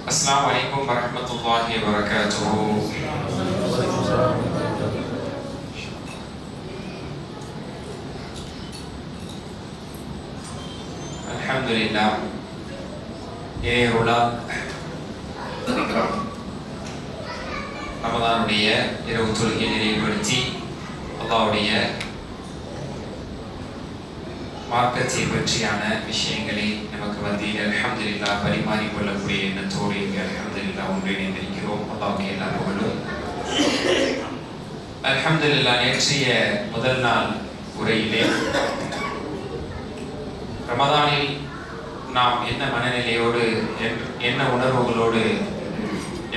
السلام عليكم ورحمة الله وبركاته. الحمد لله. ரமதானுடைய இரவு தொழுகையை நிறைவுபடுத்தி அல்லாஹ்வுடைய மார்க்கத்தை பற்றியான விஷயங்களை நமக்கு மத்தியில் அல்ஹம்துலில்லாஹ் பரிமாறிக்கொள்ளக்கூடிய எண்ணத்தோடு இங்கே அல்ஹம்துலில்லாஹ் ஒன்றிணைந்திருக்கிறோம். அல்லாஹ்வுக்கு எல்லா புகழும். அல்ஹம்துலில்லாஹ் நேற்றைய முதல் நாள் உரையிலே ரமதானில் நாம் என்ன மனநிலையோடு என்ன உணர்வுகளோடு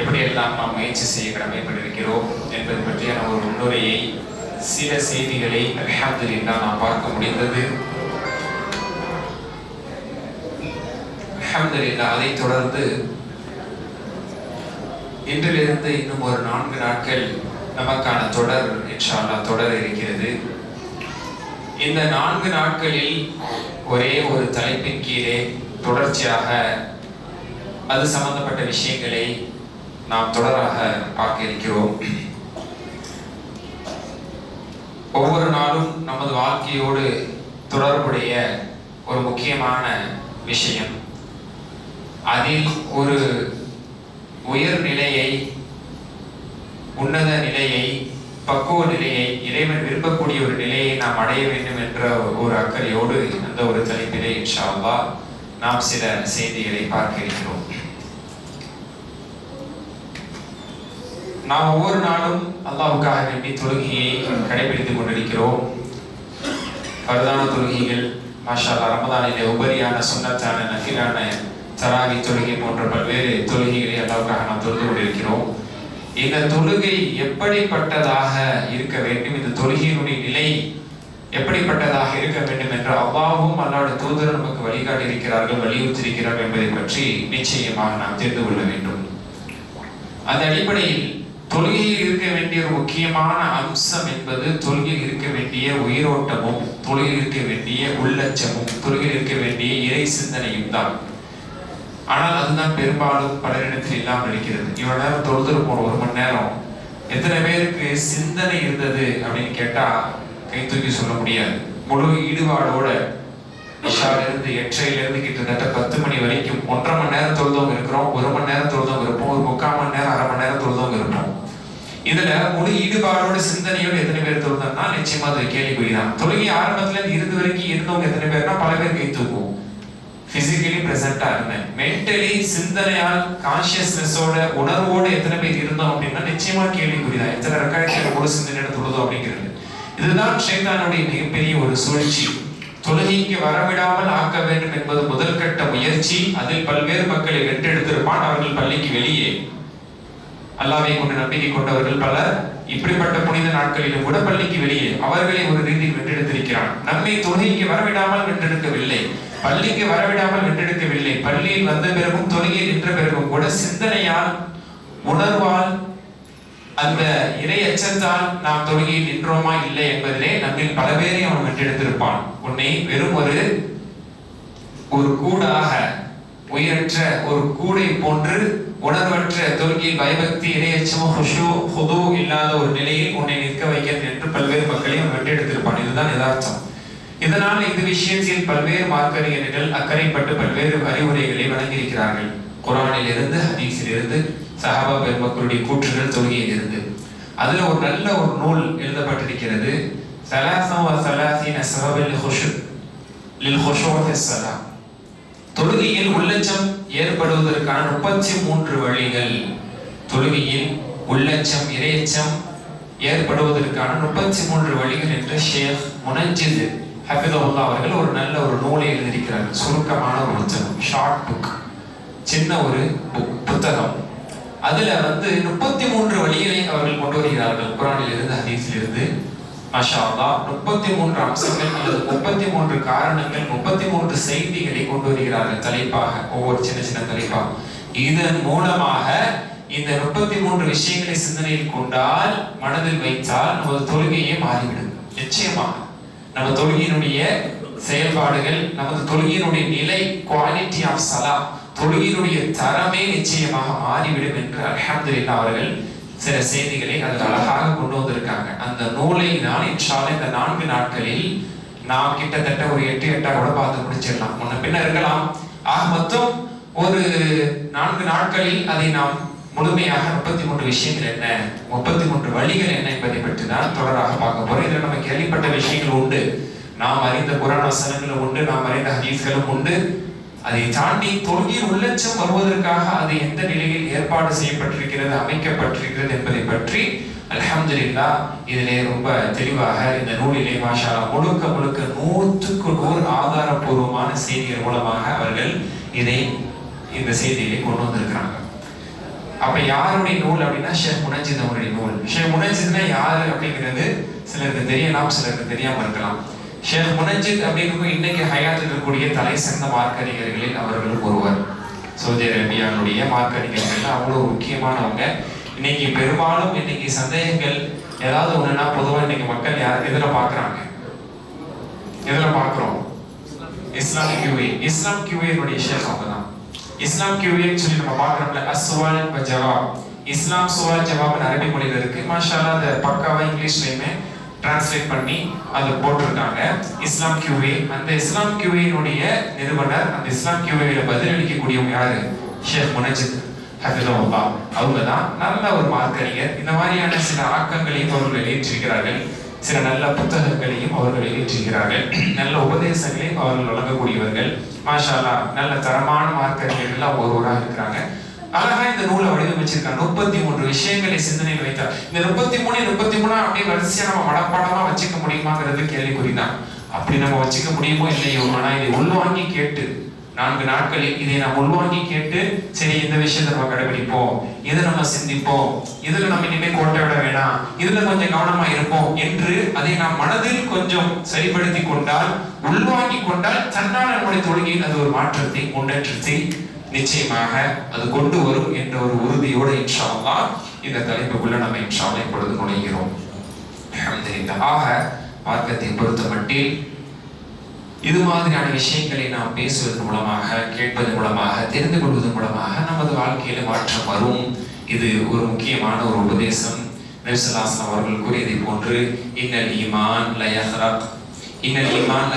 எப்படியெல்லாம் நாம் முயற்சி செய்ய கடமைப்பட்டிருக்கிறோம் என்பது பற்றியான ஒரு முன்னுரையை சில செய்திகளை அல்ஹம்துலில்லாஹ் நாம் பார்க்க முடிந்தது. அல்ஹம்துலில்லாஹ் அதை தொடர்ந்து இன்றிலிருந்து இன்னும் ஒரு 4 நாட்கள் நமக்கான தொடர் இன்ஷா அல்லாஹ் தொடர் இருக்கிறது. இந்த 4 நாட்களில் ஒரே ஒரு தலைப்பின் கீழே தொடர்ச்சியாக அது சம்பந்தப்பட்ட விஷயங்களை நாம் தொடராக பார்க்க இருக்கிறோம். ஒவ்வொரு நாளும் நமது வாழ்க்கையோடு தொடர்புடைய ஒரு முக்கியமான விஷயம், அதில் ஒரு உயர் நிலையை, உன்னத நிலையை, பக்குவ நிலையை, இறைவன் விரும்பக்கூடிய ஒரு நிலையை நாம் அடைய வேண்டும் என்ற ஒரு அக்கறையோடு அந்த ஒரு தலைப்பிலே இன்ஷா அல்லாஹ் நாம் சில செய்திகளை பார்க்க இருக்கிறோம். நாம் ஒவ்வொரு நாளும் அல்லாஹ்வுக்காக வேண்டி தொழுகையை கடைபிடித்துக் கொண்டிருக்கிறோம். பரதான தொழுகைகள் மாஷா அல்லாஹ், ரமதானிலே உபரியான சுன்னத்தான நஃபிலான தராவி தொழுகை போன்ற பல்வேறு தொழுகைகளை அல்லாஹ்வுக்காக நாம் தொழுது கொண்டிருக்கிறோம். இந்த தொழுகை எப்படிப்பட்டதாக இருக்க வேண்டும், இந்த தொழுகையினுடைய நிலை எப்படிப்பட்டதாக இருக்க வேண்டும் என்று அல்லாஹ்வும் அல்லாஹ்வுடைய தூதர் நமக்கு வழிகாட்டி இருக்கிறார்கள், வலியுறுத்தியிருக்கிறார்கள் என்பதை பற்றி நிச்சயமாக நாம் தெரிந்து கொள்ள வேண்டும். அந்த அடிப்படையில் தொழுகையில் இருக்க வேண்டிய ஒரு முக்கியமான அம்சம் என்பது தொழுகையில் இருக்க வேண்டிய உயிரோட்டமும், தொழுகையில் இருக்க வேண்டிய உள்ளச்சமும், தொழுகையில் இருக்க வேண்டிய இறை சிந்தனையும் தான். ஆனால் அதுதான் பெரும்பாலும் பலரிடத்தில் இல்லாமல் இருக்கிறது. இவ்வளவு நேரம் தொழுதுருப்போம், 1 மணி நேரம், எத்தனை பேருக்கு சிந்தனை இருந்தது அப்படின்னு கேட்டா கை தூக்கி சொல்ல முடியாது. முழு ஈடுபாடோட இஷாலிருந்து 8:30 கிட்டத்தட்ட 10 மணி வரைக்கும் 1.5 மணி நேரம் தொழுதவங்க இருக்கிறோம், 1 மணி நேரம் தொழுதவங்க இருப்போம், ஒரு 3/4 மணி நேரம், 1/2 மணி நேரம் தொழுதவங்க இருப்போம். இதுல முழு ஈடுபாடோட சிந்தனையோடு எத்தனை பேர் தொழுதோம்னா நிச்சயமா அது கேள்விக்குறிதான். தொழுகை ஆரம்பத்துல இருந்து வரைக்கும் இருந்தவங்க எத்தனை பேர்னா பல பேர் கை தூக்குவோம். பிசிக்கலி பிரசன்டா இருந்தேன், மென்டலி சிந்தனையால் கான்சியஸ்னஸோட உணர்வோடு எத்தனை பேர் இருந்தோம் அப்படின்னா நிச்சயமா கேள்விக்குறிதான். எத்தனை ரெக்கார்டு ஒரு சிந்தனையோட தொழுதோம் அப்படிங்கிறது. இதுதான் ஷைத்தானுடைய மிகப்பெரிய ஒரு சூழ்ச்சி. தொழுகைக்கு வரவிடாமல் ஆக்க வேண்டும் என்பது முதல் கட்ட முயற்சி. அதில் பல்வேறு மக்களை வென்றெடுத்திருப்பான். அவர்கள் பள்ளிக்கு வெளியே அல்லாஹ்வை கொண்டு நம்பிக்கை கொண்டவர்கள் பலர் இப்படிப்பட்ட புனித நாட்களிலும் கூட பள்ளிக்கு வெளியே அவர்களை ஒரு ரீதியில் வென்றெடுத்திருக்கிறான். நம்மை தொழுகைக்கு வரவிடாமல் வென்றெடுக்கவில்லை, பள்ளிக்கு வரவிடாமல் வென்றெடுக்கவில்லை. பள்ளியில் வந்த பிறகும் தொழுகையில் நின்ற பிறகும் கூட சிந்தனையால், உணர்வால், அந்த இறை அச்சத்தால் நாம் தொழுகையில் நின்றோமா இல்லை என்பதிலே நம்மில் பல பேரை அவன் வென்றெடுத்திருப்பான். உன்னை வெறும் ஒரு கூடாக, உயிரற்ற ஒரு கூடை போன்று உணர்வற்ற தொழுகையில் பயபக்தி, இறையச்சமும் ஹுது இல்லாத ஒரு நிலையில் உன்னை நிற்க வைக்கிறது என்று பல்வேறு மக்களை அவன் வென்றெடுத்திருப்பான். இதுதான் யதார்த்தம். இதனால் இந்த விஷயத்தில் பல்வேறு மார்க்கறிஞர்கள் அக்கறைப்பட்டு பல்வேறு அறிவுரைகளை வழங்கியிருக்கிறார்கள். குர்ஆனில் இருந்து, ஹதீஸில் இருந்து, சஹாபா பெருமக்களுடைய கூற்றுகள், தொழுகையில் இருந்து. அதுல ஒரு நல்ல ஒரு நூல் எழுதப்பட்டிருக்கிறது. தொழுகையில் உள்ளச்சம் ஏற்படுவதற்கான 33 வழிகள். தொழுகையில் உள்ளச்சம், இறையச்சம் ஏற்படுவதற்கான 33 வழிகள் என்று ஷேக் முனஜ்ஜித் ஹஃபிதஹுல்லாஹ் அவர்கள் ஒரு நல்ல ஒரு நூலை எழுதியிருக்கிறார்கள். சுருக்கமான ஒரு புத்தகம், ஷார்ட் புக், சின்ன ஒரு புத்தகம். அதுல 33 வழிகளை அவர்கள் கொண்டு வருகிறார்கள். குர்ஆனில் இருந்து, ஹதீஸில் இருந்து. மாஷா அல்லாஹ், 33 அம்சங்கள் அல்லது 33 காரணங்கள், 33 செய்திகளை கொண்டு வருகிறார்கள் தலைப்பாக, ஒவ்வொரு சின்ன சின்ன தலைப்பாக. இதன் மூலமாக இந்த 33 விஷயங்களை சிந்தனையில் கொண்டால், மனதில் வைத்தால் நமது தொழுகையே மாறிவிடும். நிச்சயமாக நம்ம தொழுகையினுடைய செயல்பாடுகள், நமது தொழுகையினுடைய நிலை, குவாலிட்டி ஆஃப் சலா, தொழுகையினுடைய தரமே நிச்சயமாக மாறிவிடும் என்று அல்ஹம்துலில்லாஹ் அவர்கள் சில செய்திகளை அதில் அழகாக கொண்டு வந்திருக்காங்க. அந்த நூலை தான் இன்ஷா அல்லாஹ் இந்த 4 நாட்களில் நாம் கிட்டத்தட்ட ஒரு 8 கூட பார்த்து முடிச்சிடலாம். முன்ன பின்ன இருக்கலாம். மொத்தம் ஒரு 4 நாட்களில் அதை நாம் முழுமையாக 33 விஷயங்கள் என்ன, 33 வழிகள் என்ன என்பதை பற்றி தான் தொடராக பார்க்க போறோம். இதில் நம்ம கேள்விப்பட்ட விஷயங்கள் உண்டு, நாம் அறிந்த குர்ஆன் வசனங்களும் உண்டு, நாம் அறிந்த ஹதீஸ்களும் உண்டு. அதை தாண்டி தொழுகையில் உள்ளச்சம் வருவதற்காக அது எந்த நிலையில் ஏற்பாடு செய்யப்பட்டிருக்கிறது, அமைக்கப்பட்டிருக்கிறது என்பதை பற்றி அல்ஹம்துலில்லாஹ் இதிலே ரொம்ப தெளிவாக இந்த நூலிலே மாஷா அல்லாஹ் முழுக்க 100% ஆதாரபூர்வமான செய்திகள் மூலமாக அவர்கள் இந்த செய்தியை கொண்டு வந்திருக்கிறாங்க. அப்ப யாருடைய நூல் அப்படின்னா ஷேக் முனஜித் அவருடைய நூல். ஷேக் முனஜித்னா யாரு அப்படிங்கிறது சிலருக்கு தெரியலாம், சிலருக்கு தெரியாம இருக்கலாம். ஷேக் முனஜித் அப்படின்னு இன்னைக்கு ஹயாத்தில் இருக்கக்கூடிய தலை சிறந்த மார்க்கறிஞர்களில் அவர்களும் ஒருவர். சவுதி அரேபியாவுடைய மார்க்கறிஞர்கள் அவ்வளவு முக்கியமானவங்க. இன்னைக்கு பெரும்பாலும் இன்னைக்கு சந்தேகங்கள் ஏதாவது ஒண்ணுன்னா பொதுவாக இன்னைக்கு மக்கள் எதுல பாக்குறாங்க, எதுல பாக்குறோம்? இஸ்லாம் கியூஏ ஷேக் அவங்க தான். இஸ்லாம் கியூஏ சொல்லி நம்ம பாக்குறோம்ல, அஸ்வால் வ ஜவாப். இஸ்லாம் சுவால் ஜவாப் அரபி மொழியில இருக்கு. மாஷா அல்லாஹ் அந்த பக்காவா இங்கிலீஷ்லயுமே டிரான்ஸ்லேட் பண்ணி அதை போட்டிருக்காங்க. இஸ்லாம் கியூஏ. அந்த இஸ்லாம் கியூஏனுடைய நிறுவனர், அந்த இஸ்லாம் கியூஏல பதிலளிக்கக்கூடியவங்க யாரு? ஷேக் முனஜித் ஹஃபிதஹுல்லாஹ். அவங்க தான் நல்ல ஒரு மார்க்கறிஞர். இந்த மாதிரியான சில ஆக்கங்களையும் அவர்கள் வெளியிட்டிருக்கிறார்கள், சில நல்ல புத்தகங்களையும் அவர்கள் வெளியிட்டிருக்கிறார்கள், நல்ல உபதேசங்களையும் அவர்கள் வழங்கக்கூடியவர்கள். மாஷா அல்லாஹ் நல்ல தரமான மார்க்கறிஞர்கள் ஒருவராக இருக்கிறாங்க. அழகா இந்த நூலை வடிவமைச்சிருக்காங்க. 33 விஷயங்களை சிந்தனையில் வைத்தார். இந்த 33 அப்படியே வரிசையா நம்ம மனப்பாடமா வச்சுக்க முடியுமாங்கிறது கேள்விக்குறிதான். அப்படி நம்ம வச்சுக்க முடியுமோ இல்லையோ, ஆனா இதை உள்வாங்கி கேட்டு 4 நாட்களில் இதை நாம் உள்வாங்கி கேட்டு, சரி இந்த விஷயத்தை நம்ம கடைபிடிப்போம், இதை நம்ம சிந்திப்போம், இதுல நம்ம இனிமே கோட்டை விட வேணாம், இதுல கொஞ்சம் கவனமா இருப்போம் என்று அதை நாம் மனதில் கொஞ்சம் சரிப்படுத்தி கொண்டால், உள்வாங்கி கொண்டால், தன்னால் நம்முடைய தொழுகையில் அது ஒரு மாற்றத்தை, முன்னேற்றத்தை நிச்சயமாக அது கொண்டு வரும் என்ற ஒரு உறுதியோடு இன்ஷா அல்லாஹ் இந்த தலைப்புக்குள்ள நம்ம இன்ஷா அல்லாஹ் இப்பொழுது நுழைகிறோம். அல்ஹம்துலில்லாஹ். மார்க்கத்தை பொறுத்த மட்டில் இது மாதிரியான விஷயங்களை நாம் பேசுவதன் மூலமாக, கேட்பதன் மூலமாக, தெரிந்து கொள்வதன் மூலமாக நமது வாழ்க்கையில மாற்றம் வரும். இது ஒரு முக்கியமான ஒரு உபதேசம். நபி ஸல்லல்லாஹு அலைஹி வஸல்லம் அவர்கள் கூறியதை போன்று, இன்னல் ஈமான் லா யஹ்ரக், இன்னல் ஈமான்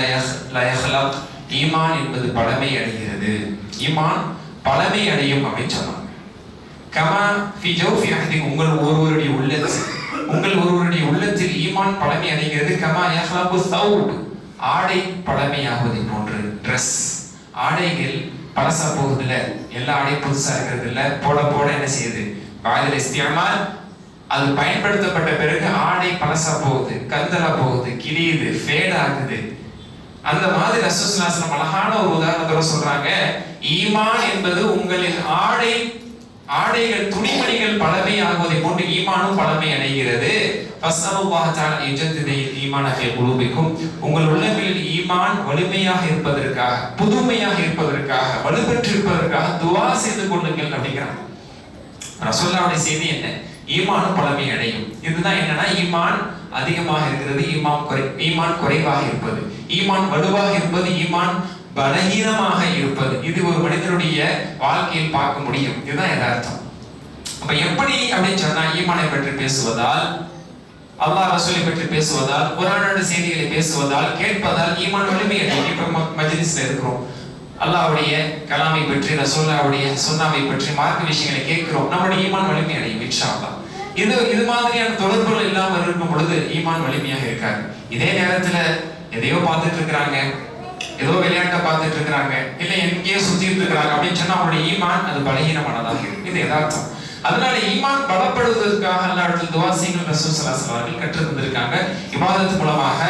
லா யஹ்லக். ஈமான் என்பது பழமை அடைகிறது, ஈமான் பழமை அடையும் அப்படின்னு சொன்னாங்க. கமா ஃபி ஜௌஃபி அஹதிக்கும், உங்கள் ஒருவருடைய உள்ளத்தில் ஈமான் பழமை அடைகிறது. கமா யஹ்லகு ஸௌப், ஆடை பழமையாகுவதை போன்று. ட்ரெஸ், ஆடைகள் பழசா போகுதுல, எல்லா ஆடையும் புதுசா இருக்கிறது இல்ல, போட போட என்ன செய்யுது? பாதில் இஸ்திஅமால், அது பயன்படுத்தப்பட்ட பிறகு ஆடை பழசா போகுது, கந்தலா போகுது, கிழியுது, ஃபேட் ஆகுது. அந்த மாதிரி ரசூலுல்லாஹி ஸல்லல்லாஹு அலைஹி வஸல்லம் அழகான ஒரு உதாரணத்தோட சொல்றாங்க, ஈமான் என்பது உங்களின் ஆடைகள், துணிமணிகள் பழமையாகுவதை போன்று ஈமானும் பழமை அடைகிறது. ஃபஸல்லாஹு தஆலா யஜ்ததில் ஈமான ஃபீ குலூபிக்கும், உங்கள் உள்ளங்களில் ஈமான் வலிமையாக இருப்பதற்காக, புதுமையாக இருப்பதற்காக, வலுப்பெற்று இருப்பதற்காக துஆ செய்து கொள்ளுங்கள் அப்படிங்கிறாங்க. ரசூலுல்லாஹ்வுடைய செய்தி என்ன? ஈமானும் பழமை அடையும். இதுதான் என்னன்னா, ஈமான் அதிகமாக இருக்கிறது, ஈமான் குறைவாக இருப்பது, ஈமான் வலுவாக இருப்பது, ஈமான் பலகீனமாக இருப்பது. இது ஒரு மனிதனுடைய வாழ்க்கையில் பார்க்க முடியும். இதுதான் யதார்த்தம். அப்ப எப்படி அப்படின்னு சொன்னா, ஈமானை பற்றி பேசுவதால், அல்லாஹ் ரசூலை பற்றி பேசுவதால், குர்ஆனோட செய்திகளை பேசுவதால், கேட்பதால் ஈமான் வலிமை அடையும். இப்ப மஜ்லிஸ்ல இருக்கிறோம், அல்லாஹ்வுடைய கலாமை பற்றி, ரசூலுல்லாஹ்வுடைய சுன்னாவை பற்றி, மார்க்க விஷயங்களை கேட்கிறோம், நம்முடைய ஈமான் வலிமை அடையும் இன்ஷா அல்லாஹ். இது மாதிரியான தொடர்புகள் இல்லாமல் இருக்கும் பொழுது ஈமான் வலிமையாக இருக்காது. இதே நேரத்துல எதையோ பார்த்துட்டு இருக்கிறாங்க, ஏதோ விளையாட்டை பார்த்துட்டு இருக்கிறாங்க, இல்ல எங்கேயோ சுத்திட்டு இருக்கிறாங்க அப்படின்னு சொன்னா அவருடைய ஈமான் அது பலகீனமானதாக இருக்கும். இது யதார்த்தம். அதனால ஈமான் பலப்படுவதற்காக அல்லாஹ்விடத்தில் துஆ செய்யுங்கள் ரசூல் ஸல்லல்லாஹு அலைஹி வஸல்லம் கற்றுத் தந்திருக்காங்க. இபாதத் மூலமாக,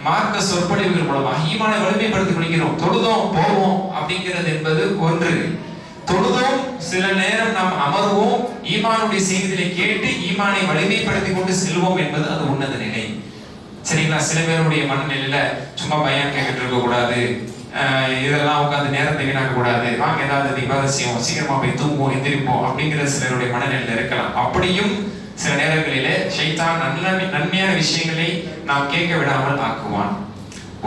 மார்க்க சொற்பொழிவுகள் மூலமாக ஈமானை வலிமைப்படுத்திக் கொள்கிறோம். தொழுதோம் போவோம் அப்படிங்கிறது என்பது ஒன்று. தொழுதோம், சில நேரம் நாம் அமர்வோம், ஈமானுடைய செய்திகளை கேட்டு ஈமானை வலிமைப்படுத்தி கொண்டு செல்வோம் என்பது அது உன்னத நிலை. சரிங்களா? சில பேருடைய மனநிலையில சும்மா பயம் கேட்டுட்டு இருக்க கூடாது, இதெல்லாம் உட்காந்து நேரத்தை வீணாக்க கூடாது, வாங்க ஏதாவது இபாதத் செய்வோம், சீக்கிரமா போய் தூங்குவோம், எந்திரிப்போம் அப்படிங்கிற சிலருடைய மனநிலையில இருக்கலாம். அப்படியும் சில நேரங்களிலே ஷைத்தான் நன்மையான விஷயங்களை நாம் கேட்க விடாமல் ஆக்குவான்.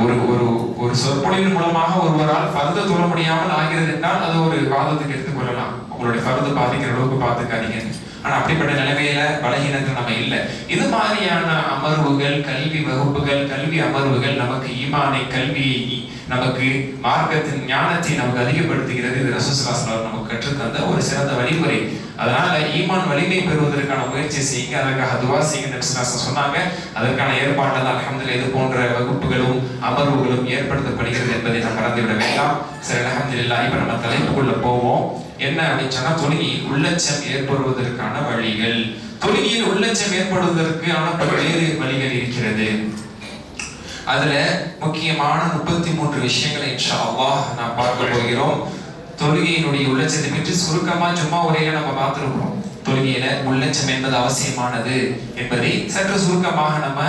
ஒரு ஒரு ஒரு சொற்பொழிவின் மூலமாக ஒருவரால் ஃபர்து தொழ முடியாமல் ஆகிறது என்றால் அது ஒரு வாதத்துக்கு எடுத்துக்கொள்ளலாம். உங்களுடைய ஃபர்து பாதிக்கிற அளவுக்கு பார்த்துக்காதீங்க. ஆனா அப்படிப்பட்ட நிலைமையில பலகீனத்தில் நம்ம இல்லை. இது மாதிரியான அமர்வுகள், கல்வி வகுப்புகள், கல்வி அமர்வுகள் நமக்கு ஈமானை, கல்வியை, நமக்கு மார்க்கத்தின் ஞானத்தை நமக்கு அதிகப்படுத்துகிறது. இது ரசூலுல்லாஹி ஸல்லல்லாஹு அலைஹி வஸல்லம் நமக்கு கற்றுத்தந்த ஒரு சிறந்த வழிமுறை. அதனால ஈமான் வலிமை பெறுவதற்கான முயற்சி செய்யுங்க, அதற்காக துஆ செய்யுங்க நபி ஸல்லல்லாஹு அலைஹி வஸல்லம் சொன்னாங்க. அதற்கான ஏற்பாடு தான் அல்ஹம்துலில்லாஹ் இது போன்ற வகுப்புகளும் அமர்வுகளும் ஏற்படுத்தப்படுகிறது என்பதை நாம் மறந்துவிட வேண்டாம். சரி, அல்ஹம்துலில்லாஹ். இப்ப நம்ம தலைப்புக்குள்ள போவோம். என்ன அப்படின்னு சொன்னா, தொழுகையில் உள்ளச்சம் ஏற்படுவதற்கான வழிகள். தொழுகையில் உள்ளச்சம் ஏற்படுவதற்கான பல்வேறு வழிகள் இருக்கிறது. அதுல முக்கியமான 33 விஷயங்களை இன்ஷா அல்லாஹ் நாம் பார்க்க போகிறோம். தொழுகையினுடைய உள்ளச்சத்தை பற்றி சுருக்கமா சும்மா உரையில நம்ம பார்த்திருக்கிறோம். தொழுகையில உள்ளச்சம் என்பது அவசியமானது என்பதை சற்று சுருக்கமாக நம்ம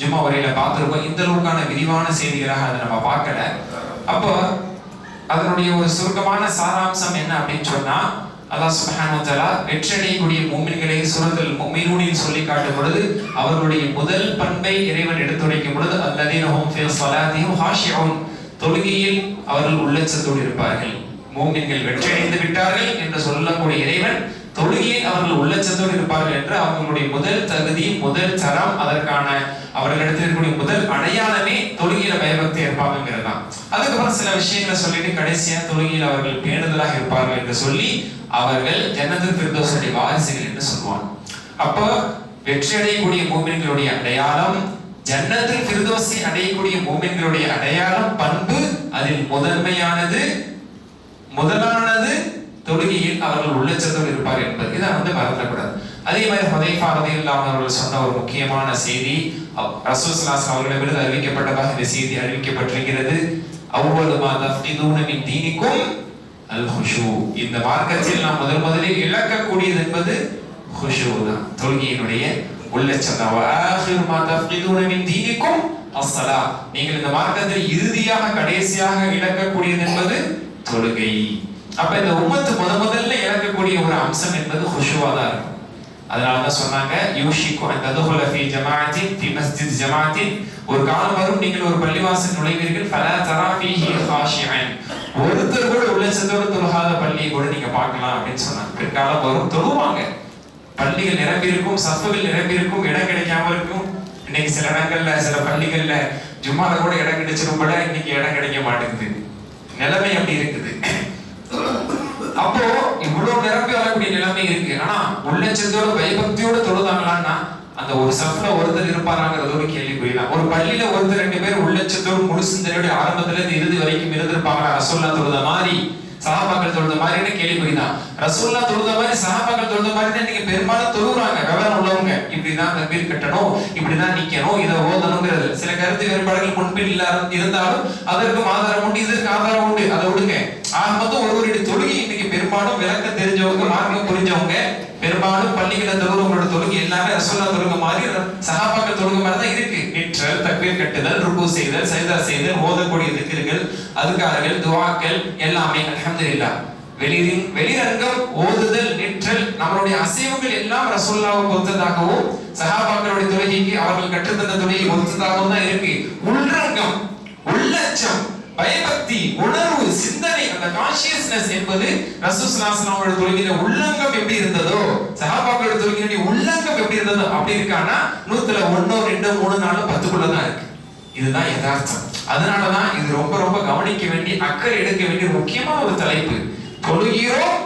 ஜும்மா உரையில பார்த்திருக்கோம். இந்த அளவுக்கான விரிவான செய்திகளாக அதை நம்ம பார்க்கல. அப்போ அதனுடைய ஒரு சுருக்கமான சாராம்சம் என்ன அப்படின்னு சொன்னா, அல்லாஹ் சுப்ஹானஹு வ தஆலா வெற்றியடையக்கூடிய முஃமின்களை சூரத்துல் முஃமினூனில் சொல்லி காட்டும் பொழுது அவர்களுடைய முதல் பண்பை இறைவன் எடுத்துரைக்கும் பொழுது அல்லதீன ஹும் ஃபீ ஸலாத்திஹிம் ஹாஷிஊன், தொழுகையில் அவர்கள் உள்ளச்சத்தோடு இருப்பார்கள். முஃமின்கள் வெற்றியடைந்து விட்டார்கள் என்று சொல்லக்கூடிய இறைவன் தொழுகையில் அவர்கள் உள்ளச்சத்தோடு இருப்பார்கள் என்று அவர்களுடைய முதல் தகுதி, முதல் தரம், அதற்கான அவர்களிடத்தில் இருக்கக்கூடிய முதல் அடையாளமே தொழுகையில பயபக்தி இருப்பாங்கிறது தான். அதுக்கப்புறம் சில விஷயங்களை சொல்லிட்டு கடைசியா தொழுகையில் அவர்கள் பேணுதலாக இருப்பார்கள் என்று சொல்லி அவர்கள் ஜன்னத்துல் ஃபிர்தௌஸுடைய வாரிசுகள் என்று சொல்வாங்க. அப்போ வெற்றி அடையக்கூடிய மூமின்களுடைய அடையாளம், ஜன்னத்துல் ஃபிர்தௌஸை அடையக்கூடிய மூமின்களுடைய அடையாளம், பண்பு, அதில் முதலானது தொழுகையில் அவர்கள் உள்ளச்சத்தோடு இருப்பார் என்பது இதை மறந்துடக்கூடாது. அதே மாதிரி ஹுதைஃபா ரலியல்லாஹு அன்ஹு அவர்கள் சொன்ன ஒரு முக்கியமான செய்தி, ரசூல் ஸல்லல்லாஹு அலைஹி வஸல்லம் அவர்களிடமிருந்து அறிவிக்கப்பட்டதாக இந்த செய்தி அறிவிக்கப்பட்டிருக்கிறது. அவ்வளவு மா தஃப்கிதூன மின் தீனிக்கும் அல் ஹுஷூ, இந்த மார்க்கத்தில் நாம் முதலில் இழக்கக்கூடியது என்பது ஹுஷூ தான், தொழுகையினுடைய உள்ளச்சம் தான். வஆகிரு மா தஃப்கிதூன மின் தீனிக்கும் அஸ்ஸலா, நீங்கள் இந்த மார்க்கத்தில் இறுதியாக கடைசியாக இழக்கக்கூடியது என்பது தொழுகை. அப்ப இந்த உம்மத்து முதல்ல இழக்கக்கூடிய ஒரு அம்சம் என்பது ஹுஷூவா தான் இருக்கும். அதனாலதான் சொன்னாங்க, யூஷிகு அன் ததுகுல ஃபீ ஜமாஅத்தின் ஃபீ மஸ்ஜித் ஜமாஅத்தின், ஒரு காலம் வரும் நீங்கள் ஒரு பள்ளிவாசல் நுழைவீர்கள், ஃபலா தரா ஃபீஹி ஹாஷிஅன், ஒருத்தர் கூட உள்ளச்சத்தோடு தொழுகாத பள்ளியை கூட நீங்க பார்க்கலாம் அப்படின்னு சொன்னாங்க. பிற்காலம் வரும், தொழுவாங்க, பள்ளிகள் நிரம்பி இருக்கும், சஃப்புகள் நிரம்பி இருக்கும், இடம் கிடைக்காம இருக்கும். இன்னைக்கு சில இடங்கள்ல, சில பள்ளிகள்ல ஜும்மால கூட இடம் கிடைச்சிரும் கூட இன்னைக்கு இடம் கிடைக்க மாட்டேங்குது. நிலைமை அப்படி இருக்குது. அப்போ இவ்வளவு நிரம்பி வரக்கூடிய நிலைமை இருக்கு. ஆனா உள்ளச்சத்தோட பயபக்தியோட தொழுதாங்களான்னா அந்த ஒரு சஃப்ல ஒருத்தர் இருப்பாராங்கிறது ஒரு கேள்விக்குறிதான். ஒரு பள்ளியில ஒருத்தர் 2 பேர் உள்ளச்சத்தோடு முழு சிந்தனையோட ஆரம்பத்துல இருந்து இறுதி வரைக்கும் இருந்திருப்பாங்களா ரசூலுல்லாஹ் தொழுத மாதிரி, சஹாபாக்கள் தொழுத மாதிரின்னு கேள்விக்குறிதான். ரசூலுல்லாஹ் தொழுத மாதிரி, சஹாபாக்கள் தொழுத மாதிரி தான் நீங்க பெரும்பாலும் தொழுகிறாங்க. விவரம் உள்ளவங்க இப்படிதான் தக்பீர் கட்டணும், இப்படிதான் நிக்கணும், இதை ஓதணுங்கிறது சில கருத்து வேறுபாடுகள் முன்பில் இருந்தாலும் அதற்கு ஆதாரம் உண்டு, இதற்கு ஆதாரம் உண்டு, அதை விடுங்க. ஆக மொத்தம் ஒருவருடைய தொழுகை இன்னைக்கு பெரும்பாலும் விளக்க தெரிஞ்சவங்க, மார்க்கம் புரிஞ்சவங்க, பெரும்பாலும் பள்ளிகளை தொழுகிறவங்களோட தொழுகை எல்லாமே ரசூலுல்லாஹ் தொழுகை மாதிரி, சஹாபாக்கள் தொழுகை மாதிரி தான் இருக்கு. நிற்றல், தக்பீர் கட்டுதல், ருக்கு செய்தல், சஜ்தா செய்தல், ஓதக்கூடிய திக்ர்கள், அதுக்காரர்கள், துஆக்கள் எல்லாமே அல்ஹம்துலில்லாஹ். வெளிரங்கம், ஓதுதல், நிற்றல், நம்மளுடைய அசைவுகள் எல்லாம் ரசூலுல்லாஹ்வுக்கு ஒத்ததாகவும் சஹாபாக்களுடைய தொழுகைக்கு அவர்கள் கற்றுத்தந்த தொழுகைக்கு ஒத்ததாகவும் தான் இருக்கு. உள்ரங்கம், உள்ளச்சம், பயபக்தி, உணர்வு, சிந்தனை, அந்த கான்ஷியஸ்னஸ் என்பது ரசூல் ஸல்லல்லாஹு அலைஹி வஸல்லம் தொழுகையில உள்ளங்கம் எப்படி இருந்ததோ, சஹாபாக்களோட தொழுகையில உள்ளங்கம் எப்படி இருந்ததோ அப்படி இருக்கானா 100ல 1 2 3 4 10க்குள்ள தான் இருக்கு. இதுதான் யதார்த்தம். அதனாலதான் இது ரொம்ப ரொம்ப கவனிக்க வேண்டிய, அக்கறை எடுக்க வேண்டிய முக்கியமான ஒரு தலைப்பு. தொழுகிறோம்,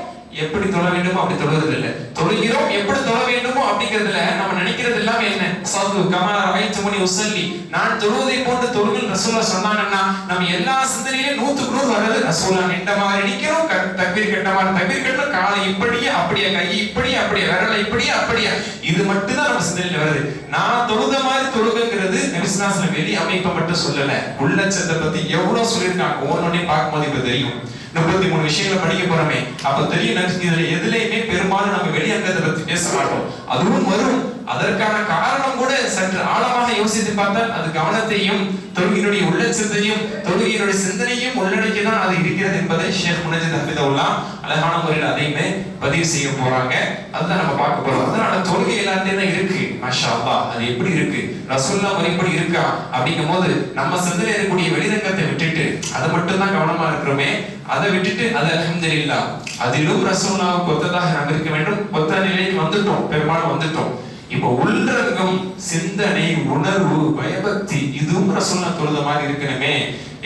எப்படி தொழ வேண்டுமோ அப்படி தொழுகிறது இல்லை. தொழுகிறோம், எப்படி தொழ வேண்டுமோ அப்படிங்கிறதுல நம்ம நினைக்கிறது எல்லாமே என்ன, சல்லு கமா ரஅய்துமுனி உஸல்லி, நான் தொழுவதை போன்று தொழுங்கள் ரசூலுல்லாஹ் சொன்னாங்கன்னா நம்ம எல்லா சிந்தனையிலும் 100க்கு 100 வர்றது ரசூலுல்லாஹ் நின்ற மாதிரி நிக்கிறோம், தக்பீர் கட்ட மாதிரி தக்பீர் கட்டணும், காலை இப்படியே அப்படியே, கை இப்படியே அப்படியே, விரலை இப்படியே அப்படியே, இது மட்டும் தான் நம்ம சிந்தனையில வருது. நான் தொழுத மாதிரி தொழுகிறது நபி ஸல்லல்லாஹு அலைஹி வஸல்லம் வெளி அமைப்பை மட்டும் சொல்லல, உள்ளச்சத்தை பத்தி எவ்வளவு சொல்லியிருக்காங்க. ஒவ்வொன்றையும் பார்க்கும்போது இப்ப தெரியும். 33 விஷயங்களை படிக்க போறோமே, அப்ப தெரியும் இதுல எதுலையுமே பெரும்பாலும் நம்ம வெளியங்கத்தை பத்தி பேச மாட்டோம். அதுவும் வரும், அதற்கான காரணம் கூட சற்று ஆழமாக யோசித்து பார்த்தால் அது கவனத்தையும் தொழுகையினுடைய உள்ளச்சத்தையும் தொழுகையினுடைய சிந்தனையும் உள்ளடக்கிதான் அது இருக்கிறது என்பதை ஷேக் முனஜித் ஹஃபிதவுல்லாஹ் அழகான முறையில் அதையுமே பதிவு செய்ய போறாங்க. அதுதான் நம்ம பார்க்க போறோம். அதனால தொழுகை எல்லாத்தையும் தான் இருக்கு. மாஷா அல்லாஹ், அது எப்படி இருக்கு, ரசூலுல்லாஹ் முறைப்படி இருக்கா அப்படிங்கும் போது நம்ம சிந்தனை இருக்கக்கூடிய வெளிரங்கத்தை விட்டுட்டு அதை மட்டும் தான் கவனமா இருக்கிறோமே, அதை விட்டுட்டு அது அல்ஹம்துலில்லாஹ் அதிலும் ரசூலுல்லாஹ்வுக்கு ஒத்ததாக நாம் இருக்க வேண்டும். ஒத்த நிலைக்கு வந்துட்டோம், பெரும்பாலும் வந்துட்டோம். இப்போ உள்ளரங்கம், சிந்தனை, உணர்வு, பயபக்தி இதுவும் ரசூலுல்லாஹ் தொழுத மாதிரி இருக்கணுமே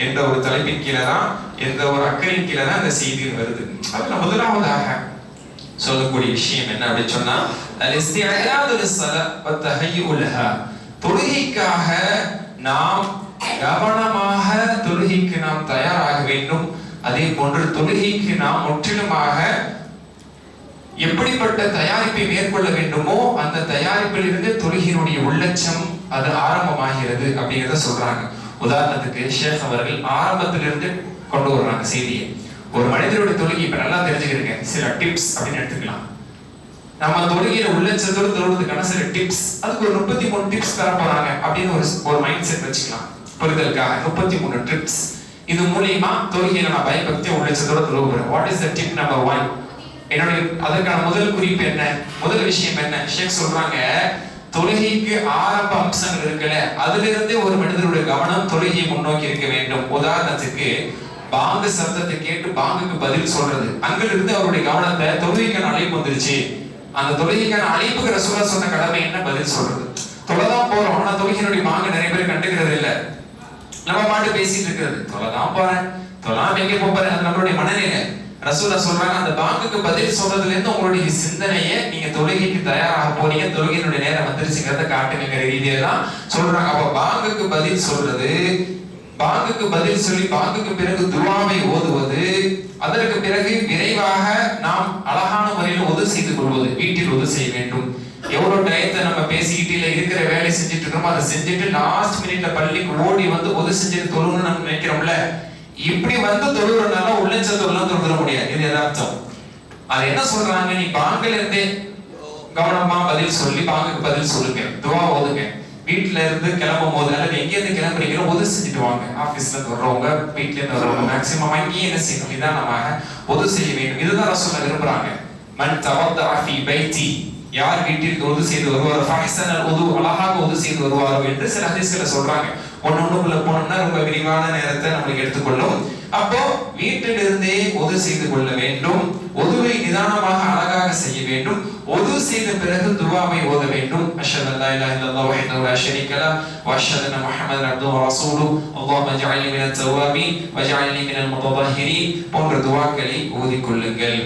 என்ற ஒரு தலைப்பின் கீழே தான், என்ற ஒரு அக்கறையின் கீழே தான் இந்த செய்தி வருது. அதுல முதலாவதாக சொல்லக்கூடிய விஷயம் என்ன அப்படின்னு சொன்னா, அல்-இஸ்திஅதாது லிஸ்-ஸலாத் வ-தஹய்யுஉ லஹா. தொழுகைக்காக நாம் கவனமாக தொழுகைக்கு நாம் தயாராக வேண்டும். அதே போன்று தொழுகைக்கு நாம் முற்றிலுமாக எப்படிப்பட்ட தயாரிப்பை மேற்கொள்ள வேண்டுமோ அந்த தயாரிப்பில் இருந்து தொழுகையினுடைய உள்ளட்சம் அது ஆரம்பமாகிறது அப்படிங்கிறத சொல்றாங்க. உதாரணத்துக்கு ஷேக் அவர்கள் ஆரம்பத்திலிருந்து கொண்டு வர்றாங்க செய்தியை. ஒரு மனிதனுடைய தொழுகை இப்ப நல்லா தெரிஞ்சுக்கிறீங்க, சில டிப்ஸ் அப்படின்னு எடுத்துக்கலாம். நம்ம தொழுகையில உள்ளட்சத்தோடு தொழுவதுக்கான சில டிப்ஸ், அதுக்கு ஒரு 33 டிப்ஸ் தர போறாங்க அப்படின்னு ஒரு மைண்ட் செட் வச்சுக்கலாம். புரிதலுக்காக 33 டிப்ஸ். இது மூலியமா தொழுகையில நான் பயபக்தியா உள்ளட்சத்தோட தொழுகிறேன். What is the tip number 1? என்னுடைய அதற்கான முதல் குறிப்பு என்ன, முதல் விஷயம் என்ன? ஷேக் சொல்றாங்க, தொழுகைக்கு ஆரம்ப அம்சங்கள் இருக்குல்ல, அதுல இருந்தே ஒரு மனிதனுடைய கவனம் தொழுகையை முன்னோக்கி இருக்க வேண்டும். உதாரணத்துக்கு பாங்கு சப்தத்தை கேட்டு பாங்குக்கு பதில் சொல்றது, அங்கிருந்து அவருடைய கவனத்தை தொழுகைக்கான அழைப்பு வந்துருச்சு, அந்த தொழுகைக்கான அழைப்புக்கு ரசூலுல்லாஹ் சொன்ன கடமை என்ன, பதில் சொல்றது. தொலைதான் போறோம், ஆனா தொழுகையினுடைய பாங்கு நிறைய பேர் கண்டுக்கிறது இல்ல. நம்ம பாட்டு பேசிட்டு இருக்கிறது, தொலைதான் போறேன், தொழாம எங்கே போறேன், அது நம்மளுடைய மனநிலை. ரசூலுல்லாஹ் சொல்றாங்க, அந்த பாங்குக்கு பதில் சொல்றதுல இருந்து உங்களுடைய சிந்தனையை நீங்க தொழுகைக்கு தயாராக போறீங்க, தொழுகையினுடைய நேரம் வந்துருச்சுங்கிறத காட்டுங்கிற ரீதியில தான் சொல்றாங்க. அப்ப பாங்குக்கு பதில் சொல்றது, பாங்குக்கு பதில் சொல்லி பாங்குக்கு பிறகு துஆவை ஓதுவது, அதற்கு பிறகு விரைவாக நாம் அழகான முறையில் ஒது செய்து கொள்வது. வீட்டில் ஒது செய்ய வேண்டும். எவ்வளவு டயத்தை நம்ம பேசிக்கிட்டு இல்ல இருக்கிற வேலை செஞ்சுட்டு இருக்கோமோ அதை செஞ்சுட்டு லாஸ்ட் மினிட்ல பள்ளிக்கு ஓடி வந்து ஒது செஞ்சுட்டு தொழுன்னு நம்ம நினைக்கிறோம்ல, இப்படி வந்து தொழுறதுனால உள்ளச்சத்தெல்லாம் தொழுற முடியாது. இது எதார்த்தம். அது என்ன சொல்றாங்க, நீ பாங்குல இருந்தே கவனமா பதில் சொல்லி பாங்குக்கு பதில் சொல்லுங்க, துஆ ஓதுங்க. வீட்டுல இருந்து கிளம்பும் போது அல்லது எங்க இருந்து கிளம்புறீங்களோ ஒது செஞ்சுட்டு வாங்க. ஆபீஸ்ல இருந்து வர்றவங்க, வீட்டுல இருந்து வர்றவங்க மேக்சிமம் அங்கேயே என்ன செய்யணும், நிதானமாக ஒது செய்ய வேண்டும். இதுதான் ரசூலுல்லாஹ் விரும்புறாங்க. மன் தவத்தஅ ஃபீ பைத்தி, யார் வீட்டில் ஒது செய்து வருவாரோ, ஃபஹ்ஸனல் உது, அழகாக ஒது செய்து வருவாரோ என்று சில ஹதீஸ்களை சொல்றாங்க. ஒண்ணுக்குள்ள போனோம்னா ரொம்ப விரிவான நேரத்தை நம்மளுக்கு எடுத்துக்கொள்ளும். அப்போ வீட்டில் இருந்தே ஒது செய்து கொள்ள வேண்டும். ஒதுவை நிதானமாக அழகாக செய்ய வேண்டும். ஒது செய்த பிறகு துஆவை ஓத வேண்டும். அஷ்ஹது அல்லா இலாஹா இல்லல்லாஹ் வஹ்தஹு லா ஷரீக லஹ் வ அஷ்ஹது அன்ன முஹம்மதன் அப்துஹு வ ரசூலுஹு அல்லாஹும்ம ஜஅல்னி மினத் தவ்வாபீன் வ ஜஅல்னி மினல் முத்ததஹிரீன் போன்ற துஆக்களை ஓதிக்கொள்ளுங்கள்.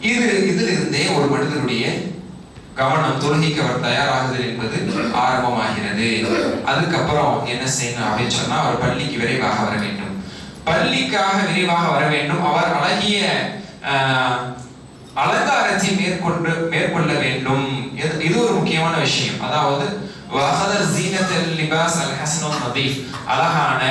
இதிலிருந்தே ஒரு மனிதனுடைய கவனம் தொழுகைக்கு அவர் தயாராகுதல் என்பது ஆரம்பமாகிறது. அதுக்கப்புறம் என்ன செய்யணும் அப்படின்னு சொன்னா, அவர் பள்ளிக்கு விரைவாக வர வேண்டும். பள்ளிக்காக விரைவாக வர வேண்டும். அவர் அழகிய அலங்காரத்தை மேற்கொள்ள வேண்டும். இது ஒரு முக்கியமான விஷயம். அதாவது அழகான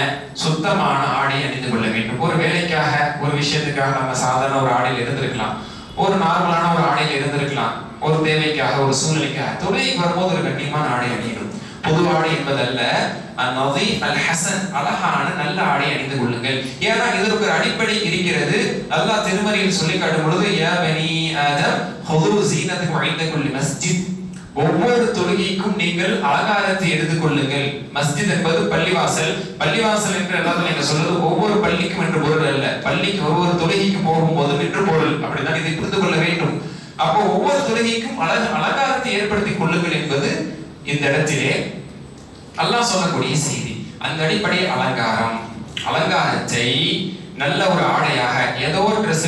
சுத்தமான ஆடை அணிந்து கொள்ள வேண்டும். ஒரு வேலைக்காக, ஒரு விஷயத்துக்காக நம்ம சாதாரண ஒரு ஆடையில் இருந்திருக்கலாம், ஒரு நார்மலான ஒரு ஆடையில் இருந்திருக்கலாம், ஒரு தேவைக்காக, ஒரு சூழ்நிலைக்காக. தொழுகைக்கு வரும்போது ஒரு கண்ணியமான ஆடை அணியணும். பொது ஆடை என்பதல்ல, அன்-நதீஃப் அல்-ஹஸன், அழகான நல்ல ஆடை அணிந்து கொள்ளுங்கள். ஏன்னா இதற்கு ஒரு அடிப்படை இருக்கிறது. அல்லாஹ் திருமறையில் சொல்லி காட்டும் பொழுது, யா பனி ஆதம் ஹுது ஸீனத்தக்கும் இன்த குல்லி மஸ்ஜித், ஒவ்வொரு தொழுகைக்கும் நீங்கள் அலங்காரத்தை எடுத்துக் கொள்ளுங்கள். மஸ்ஜித் என்பது பள்ளிவாசல். பள்ளிவாசல் என்று எல்லாரும் நீங்க சொல்றது ஒவ்வொரு பள்ளிக்கும் என்று பொருள் அல்ல, பள்ளிக்கு ஒவ்வொரு தொழுகைக்கு போகும்போதும் என்று பொருள். அப்படிதான் இதை புரிந்து கொள்ள வேண்டும். அப்போ ஒவ்வொரு தொழுகைக்கும் அலங்காரத்தை ஏற்படுத்திக் கொள்ளுங்கள் என்பது இந்த இடத்திலே அல்லாஹ் சொல்லக்கூடிய செய்தி. அந்த அடிப்படையில் அலங்காரத்தை நல்ல ஒரு ஆடையாக, ஏதோ ஒரு ட்ரெஸ்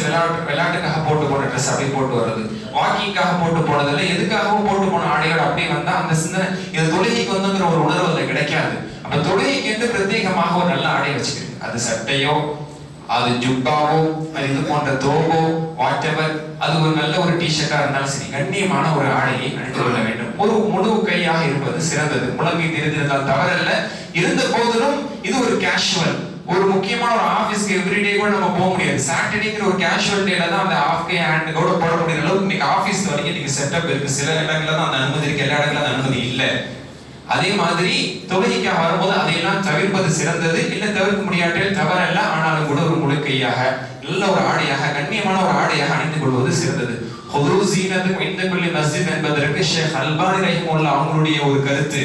விளையாட்டுக்காக போட்டு போன ட்ரெஸ் அப்படியே போட்டு வருது, வாக்கிங்காக போட்டு போனதில்லை, எதுக்காகவும் போட்டு போன ஆடையோட அப்படியே வந்தா அந்த சிந்தனை இது தொழுகைக்கு வந்துங்கிற ஒரு உணர்வு அதில் கிடைக்காது. அப்ப தொழுகைக்கு என்று பிரத்யேகமாக ஒரு நல்ல ஆடை வச்சுக்கிறது. அது சட்டையோ, அது ஜுப்பாவோ, இது போன்ற தோவோ, வாட்டெவர், அது ஒரு நல்ல ஒரு டிஷர்ட்டா இருந்தாலும் சரி, கண்ணியமான ஒரு ஆடையை அணிந்து கொள்ள வேண்டும். ஒரு முழு கையாக இருப்பது சிறந்தது. முழங்கை தெரிந்திருந்தால் தவறல்ல. இருந்த போதிலும் இது ஒரு கேஷுவல், ஒரு முக்கியமான ஒரு ஆபீஸ்க்கு எவ்ரிடே கூட நம்ம போக முடியாது. சாட்டர்டேங்கிற ஒரு கேஷுவல் டேல தான் அந்த ஆஃப் டே ஹேண்ட் கூட போட முடியுற அளவுக்கு இன்னைக்கு ஆபீஸ் வரைக்கும் இன்னைக்கு செட்டப் இருக்கு. சில இடங்கள்ல தான் அந்த அனுமதி இருக்கு, எல்லா இடங்கள்ல அந்த அனுமதி இல்லை. அதே மாதிரி தொழுகைக்காக வரும்போது அதையெல்லாம் தவிர்ப்பது சிறந்தது. இல்லை தவிர்க்க முடியாட்டில் தவறல்ல, ஆனாலும் கூட ஒரு முழுக்கையாக நல்ல ஒரு ஆடையாக கண்ணியமான ஒரு ஆடையாக அணிந்து கொள்வது சிறந்தது. ஹுது ஸீனத்துக்கும் இன்த குல்லி மஸ்ஜித் என்பதற்கு ஷேக் அல்பானி ரஹிமஹுல்லாஹ் அவங்களுடைய ஒரு கருத்து.